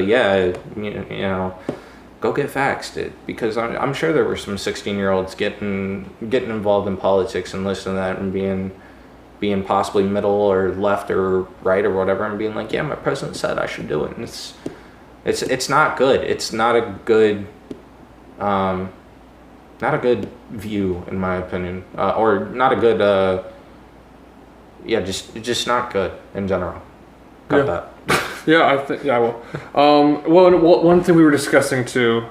get vaxxed, because I'm sure there were some 16-year-olds getting involved in politics and listening to that and being possibly middle or left or right or whatever, and being like, yeah, my president said I should do it. And it's not good. It's not a good view, in my opinion, or not a good just not good in general. Got that. Yeah, I think, yeah, well, one thing we were discussing too,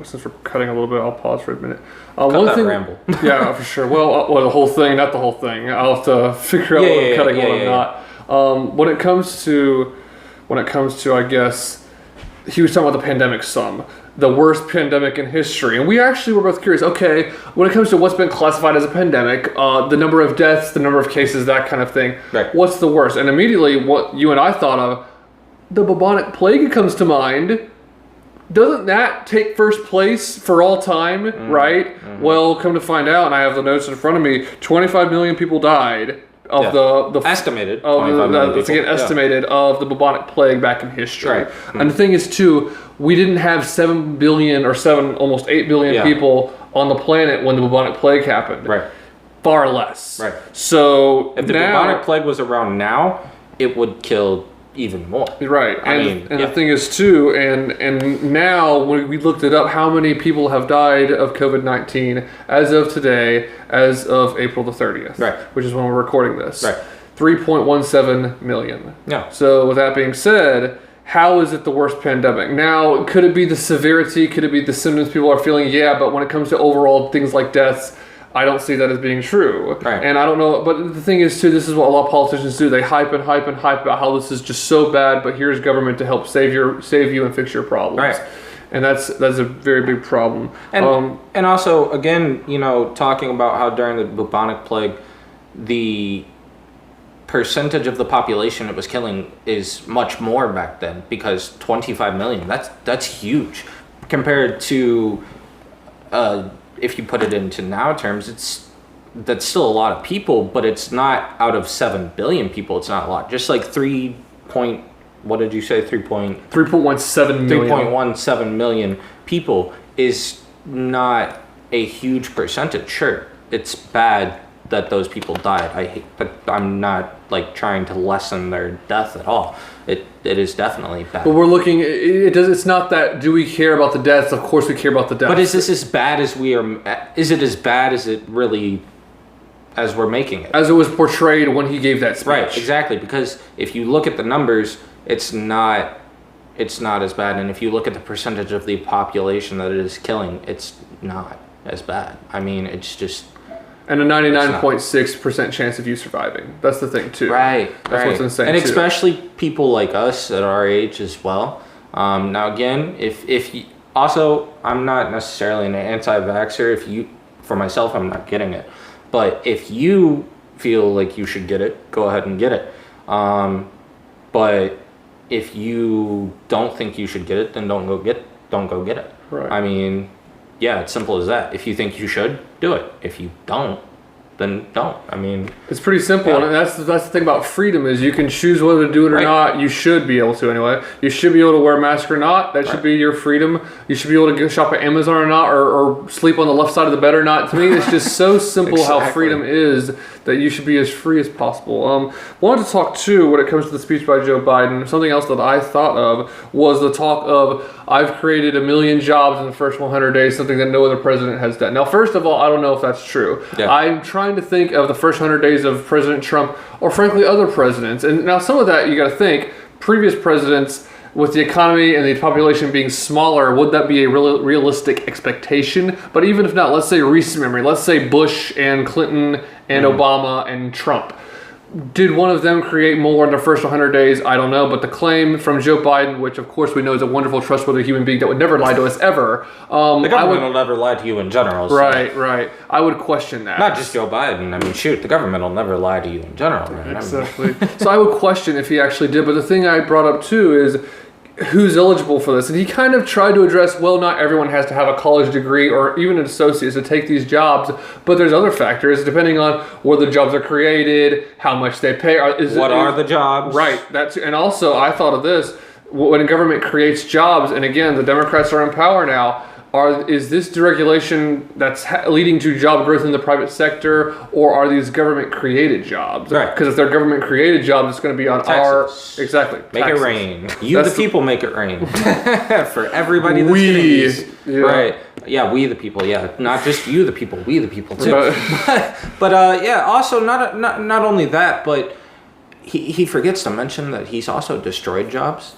since we're cutting a little bit, I'll pause for a minute. Ramble. Yeah, for sure. Well, the whole thing, not the whole thing. I'll have to figure out what I'm cutting, what I'm not. When it comes to, I guess, he was talking about the pandemic some. The worst pandemic in history. And we actually were both curious, okay, when it comes to what's been classified as a pandemic, the number of deaths, the number of cases, that kind of thing, right. What's the worst? And immediately what you and I thought of, the bubonic plague comes to mind. Doesn't that take first place for all time, right? Mm-hmm. Well, come to find out, and I have the notes in front of me, 25 million people died of the estimated 25 million people. Estimated of the bubonic plague back in history. Right. Mm-hmm. And the thing is too, we didn't have 7 billion or almost 8 billion people on the planet when the bubonic plague happened. Right. Far less. Right. So if the bubonic plague was around now, it would kill even more. Right. And the thing is too, and now when we looked it up, how many people have died of COVID-19 as of today, as of April the 30th, right, which is when we're recording this. Right. 3.17 million. Yeah. So with that being said, how is it the worst pandemic? Now, could it be the severity? Could it be the symptoms people are feeling? Yeah, but when it comes to overall things like deaths, I don't see that as being true. Right. And I don't know, but the thing is too, this is what a lot of politicians do. They hype and hype and hype about how this is just so bad, but here's government to help save you and fix your problems. Right. And that's a very big problem. And also, again, talking about how during the bubonic plague, the percentage of the population it was killing is much more back then, because 25 million, that's huge compared to if you put it into now terms, that's still a lot of people, but it's not out of 7 billion people. It's not a lot. Just like 3.17 million people is not a huge percentage. Sure, it's bad that those people died. But I'm not trying to lessen their death at all. It is definitely bad. But we're looking. It's not that. Do we care about the deaths? Of course, we care about the deaths. But is this as bad as we are? Is it as bad as it really, as we're making it? As it was portrayed when he gave that speech. Right. Exactly. Because if you look at the numbers, it's not as bad. And if you look at the percentage of the population that it is killing, it's not as bad. I mean, it's just. And a 99.6% chance of you surviving. That's the thing too. Right. That's what's insane. And too. Especially people like us at our age as well. Now again, if you, also, I'm not necessarily an anti-vaxxer. For myself, I'm not getting it. But if you feel like you should get it, go ahead and get it. But if you don't think you should get it, then don't go get it. Right. I mean, yeah, it's simple as that. If you think you should, do it. If you don't, then don't. I mean, it's pretty simple, yeah. And that's the thing about freedom is you can choose whether to do it or not. You should be able to anyway. You should be able to wear a mask or not. That should be your freedom. You should be able to go shop at Amazon or not, or sleep on the left side of the bed or not. To me, it's just so simple how freedom is that you should be as free as possible. Wanted to talk too when it comes to the speech by Joe Biden. Something else that I thought of was the talk of I've created 1 million jobs in the first 100 days, something that no other president has done. Now, first of all, I don't know if that's true. Yeah. I'm trying to think of the first 100 days of President Trump, or frankly other presidents. And now some of that you got to think, previous presidents with the economy and the population being smaller, would that be a realistic expectation? But even if not, let's say recent memory, let's say Bush and Clinton and Obama and Trump. Did one of them create more in the first 100 days? I don't know. But the claim from Joe Biden, which of course we know is a wonderful, trustworthy human being that would never lie to us ever. The government will never lie to you in general. So. Right. I would question that. Not just Joe Biden. I mean, shoot, the government will never lie to you in general. Man. Exactly. So I would question if he actually did. But the thing I brought up too is who's eligible for this. And he kind of tried to address, well, not everyone has to have a college degree or even an associate's to take these jobs, but there's other factors depending on where the jobs are created, how much they pay. What are the jobs? Right. And also I thought of this, when a government creates jobs, and again, the Democrats are in power now, is this deregulation that's leading to job growth in the private sector, or are these government-created jobs? Right. Because if they're government-created jobs, it's going to be on Taxes. Exactly. Make taxes. it rain. You, the people, make it rain for everybody. That's getting these. Yeah. Right. Yeah, we the people. Yeah, not just you the people. We the people too. But yeah. Also, not only that, but he forgets to mention that he's also destroyed jobs.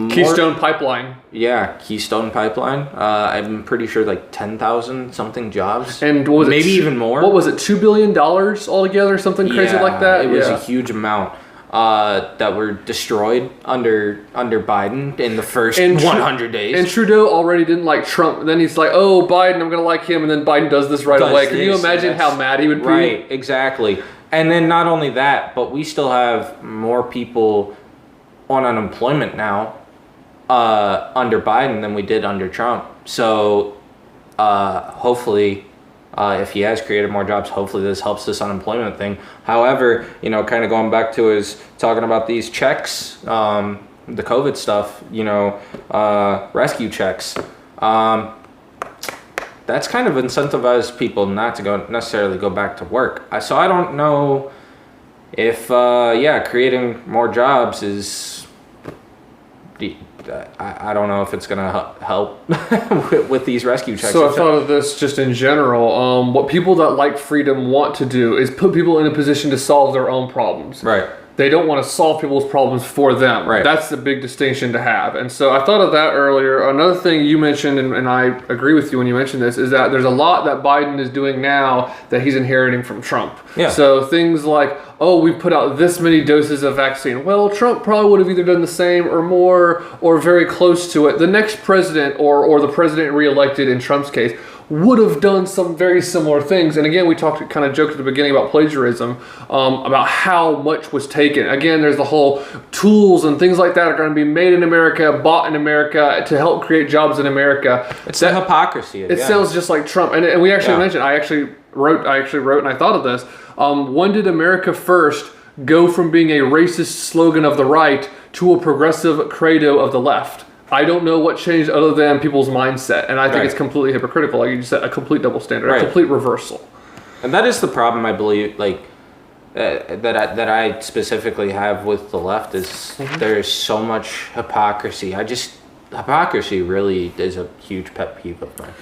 Keystone Pipeline. Yeah, Keystone Pipeline. I'm pretty sure like 10,000 something jobs. And what was it? Maybe even more. What was it? $2 billion altogether, something crazy like that. It was a huge amount that were destroyed under Biden in the first 100 days. And Trudeau already didn't like Trump. Then he's like, "Oh, Biden, I'm gonna like him." And then Biden does this right away. Can you imagine how mad he would be? Right. Exactly. And then not only that, but we still have more people on unemployment now under Biden than we did under Trump. So hopefully, if he has created more jobs, hopefully this helps this unemployment thing. However, kind of going back to his talking about these checks, the COVID stuff, rescue checks. That's kind of incentivized people not to necessarily go back to work. So I don't know if creating more jobs is. I don't know if it's going to help with these rescue checks. So I thought of this just in general. What people that like freedom want to do is put people in a position to solve their own problems. Right. They don't want to solve people's problems for them. Right. That's the big distinction to have. And so I thought of that earlier. Another thing you mentioned, and I agree with you when you mentioned this, is that there's a lot that Biden is doing now that he's inheriting from Trump. Yeah. So things like, we put out this many doses of vaccine. Well, Trump probably would have either done the same or more or very close to it. The next president or the president reelected in Trump's case would have done some very similar things. And again, we kind of joked at the beginning about plagiarism, about how much was taken. Again, there's the whole tools and things like that are going to be made in America, bought in America to help create jobs in America. It's the hypocrisy. It sounds just like Trump. And we actually mentioned, I actually wrote and I thought of this. When did America First go from being a racist slogan of the right to a progressive credo of the left? I don't know what changed other than people's mindset, and I think it's completely hypocritical. Like you just said, a complete double standard, a complete reversal. And that is the problem, I believe. Like that I specifically have with the left is there's so much hypocrisy. Hypocrisy really is a huge pet peeve of mine.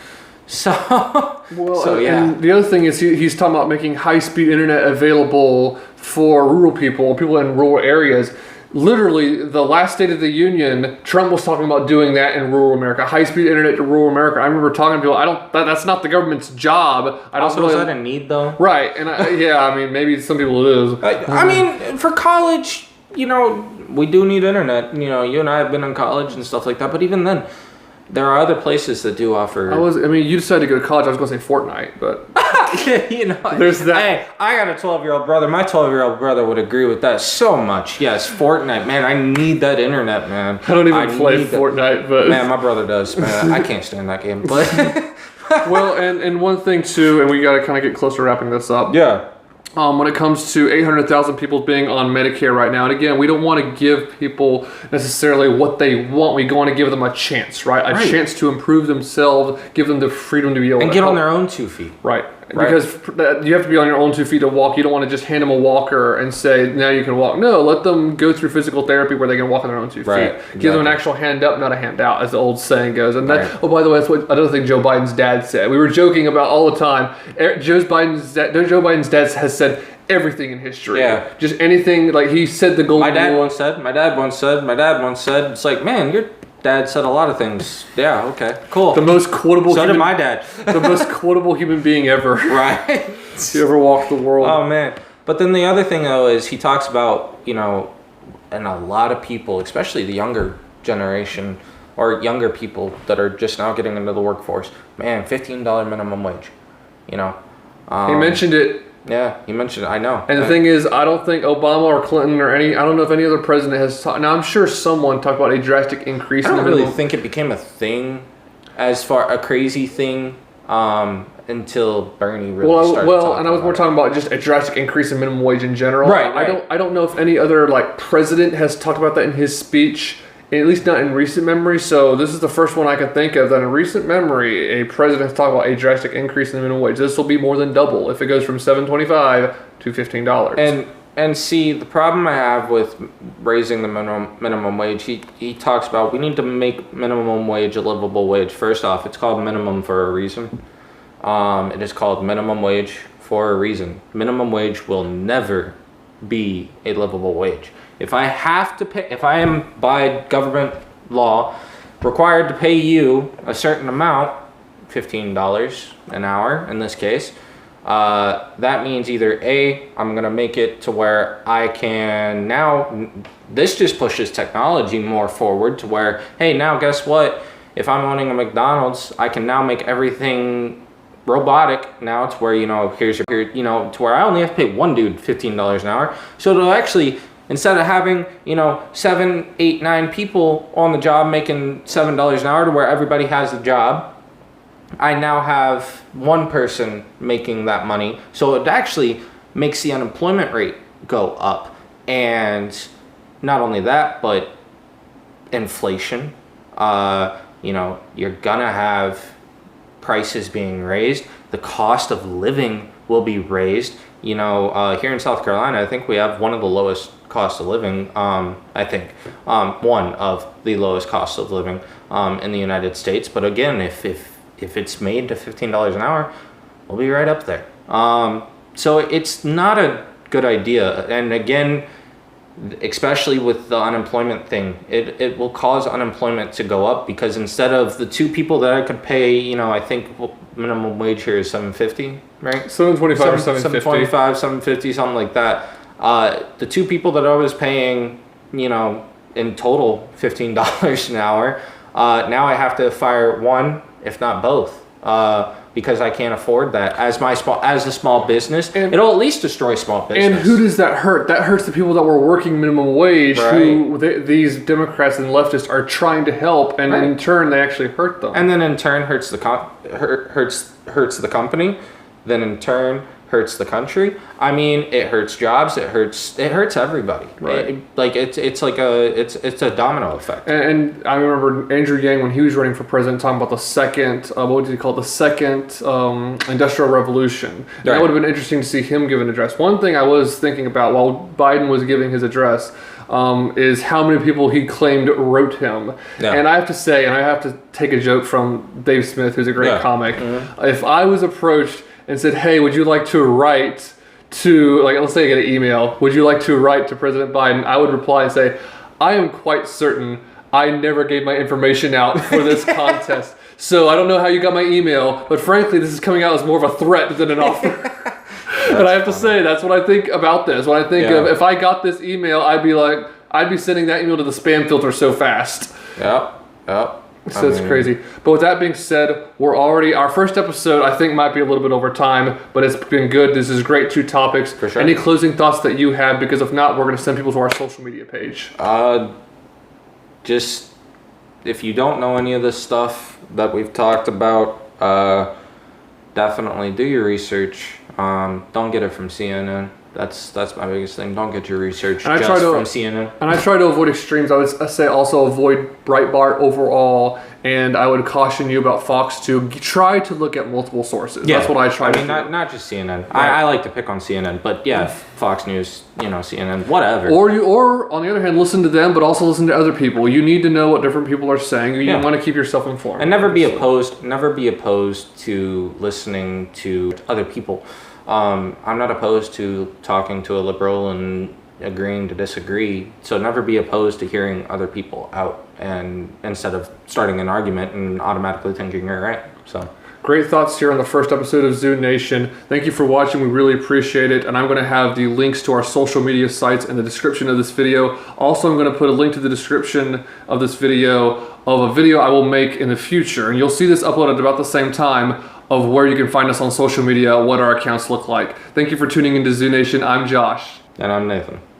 And the other thing is he's talking about making high-speed internet available for rural people in rural areas. Literally, the last State of the Union, Trump was talking about doing that in rural America, high-speed internet to rural America. I remember talking to people. That's not the government's job. Is that a need though? Right, and maybe some people it is. I mean, for college, we do need internet. You and I have been in college and stuff like that. But even then, there are other places that do offer. You decided to go to college. I was going to say Fortnite, but there's that. Hey, I got a 12-year-old brother. My 12-year-old brother would agree with that so much. Yes, Fortnite, man. I need that internet, man. I don't even play Fortnite, but man, my brother does. Man, I can't stand that game. But well, and one thing too, and we got to kind of get closer to wrapping this up. Yeah. When it comes to 800,000 people being on Medicare right now, and again, we don't want to give people necessarily what they want. We want to give them a chance, right? A chance to improve themselves, give them the freedom to be able to get on their own 2 feet. Right. Because you have to be on your own 2 feet to walk. You don't want to just hand them a walker and say, now you can walk. No, let them go through physical therapy where they can walk on their own 2 feet. Exactly. Give them an actual hand up, not a hand out, as the old saying goes. And that, by the way, that's what another thing Joe Biden's dad said. We were joking about all the time. Joe Biden's dad has said everything in history. Yeah. Just anything, like he said the golden rule. My dad once said, it's like, man, your dad said a lot of things. Yeah, okay, cool. The most quotable did my dad. The most quotable human being ever. Right. To ever walk the world. Oh, man. But then the other thing though is he talks about, and a lot of people, especially the younger generation or younger people that are just now getting into the workforce, man, $15 minimum wage, He mentioned it. Yeah, he mentioned it. I know. And the thing is, I don't think Obama or Clinton or I don't know if any other president has talked. Now, I'm sure someone talked about a drastic increase I in don't the really minimum. think it became a thing, as far a crazy thing, until Bernie really started talking and I was more about talking about just a drastic increase in minimum wage in general. Right, I don't know if any other president has talked about that in his speech, at least not in recent memory. So this is the first one I can think of that in recent memory a president has talked about a drastic increase in the minimum wage. This will be more than double if it goes from $7.25 to $15. And see, the problem I have with raising the minimum wage, he talks about we need to make minimum wage a livable wage. First off, it's called minimum for a reason. It is called minimum wage for a reason. Minimum wage will never be a livable wage. If I have to pay, if I am by government law required to pay you a certain amount, $15 an hour in this case, that means either A, I'm going to make it to where I can now, this just pushes technology more forward to where, hey, now guess what? If I'm owning a McDonald's, I can now make everything robotic now to where, to where I only have to pay one dude $15 an hour. So it'll actually, instead of having, 7, 8, 9 people on the job making $7 an hour to where everybody has a job, I now have one person making that money. So it actually makes the unemployment rate go up. And not only that, but inflation. You're gonna have prices being raised. The cost of living will be raised. Here in South Carolina, I think we have one of the lowest cost of living. I think one of the lowest costs of living in the United States. But again, if it's made to $15 an hour, we'll be right up there. So it's not a good idea. And again, especially with the unemployment thing, it will cause unemployment to go up because instead of the two people that I could pay, I think minimum wage here is $7.50, right? $7.25 or $7.50. $7.25, $7.50, something like that. The two people that I was paying, in total $15 an hour, now I have to fire one, if not both, because I can't afford that as a small business. And it'll at least destroy small business. And who does that hurt? That hurts the people that were working minimum wage, right, who these Democrats and leftists are trying to help, and right, in turn they actually hurt them. And then in turn hurts the hurts the company. Then in turn hurts the country. I mean, it hurts jobs. It hurts everybody. Right. It's a domino effect. And I remember Andrew Yang, when he was running for president, talking about the second, what did he call it? The second industrial revolution. Right. That would have been interesting to see him give an address. One thing I was thinking about while Biden was giving his address is how many people he claimed wrote him. Yeah. And I have to say, and I have to take a joke from Dave Smith, who's a great comic. Mm-hmm. If I was approached and said, hey, would you like to write to, let's say I get an email, would you like to write to President Biden? I would reply and say, I am quite certain I never gave my information out for this contest. So I don't know how you got my email, but frankly, this is coming out as more of a threat than an offer. And I have to say, that's what I think about this. When I think of, if I got this email, I'd be sending that email to the spam filter so fast. Yep. So it's crazy. But with that being said, our first episode, I think, might be a little bit over time, but it's been good. This is great, 2 topics. For sure. Any closing thoughts that you have? Because if not, we're going to send people to our social media page. Just, if you don't know any of this stuff that we've talked about, definitely do your research. Don't get it from CNN. That's my biggest thing. Don't get your research from CNN. And I try to avoid extremes. I would say also avoid Breitbart overall, and I would caution you about Fox to try to look at multiple sources. Yeah. That's what I try to do. Not just CNN. Right. I like to pick on CNN, but Fox News, CNN, whatever. Or on the other hand, listen to them, but also listen to other people. You need to know what different people are saying. You want to keep yourself informed. And never be opposed to listening to other people. I'm not opposed to talking to a liberal and agreeing to disagree. So never be opposed to hearing other people out, and instead of starting an argument and automatically thinking you're right. So Great thoughts here on the first episode of Zoo Nation. Thank you for watching. We really appreciate it. And I'm going to have the links to our social media sites in the description of this video. Also, I'm going to put a link to the description of this video of a video I will make in the future. And you'll see this uploaded at about the same time of where you can find us on social media, what our accounts look like. Thank you for tuning into Zoo Nation. I'm Josh. And I'm Nathan.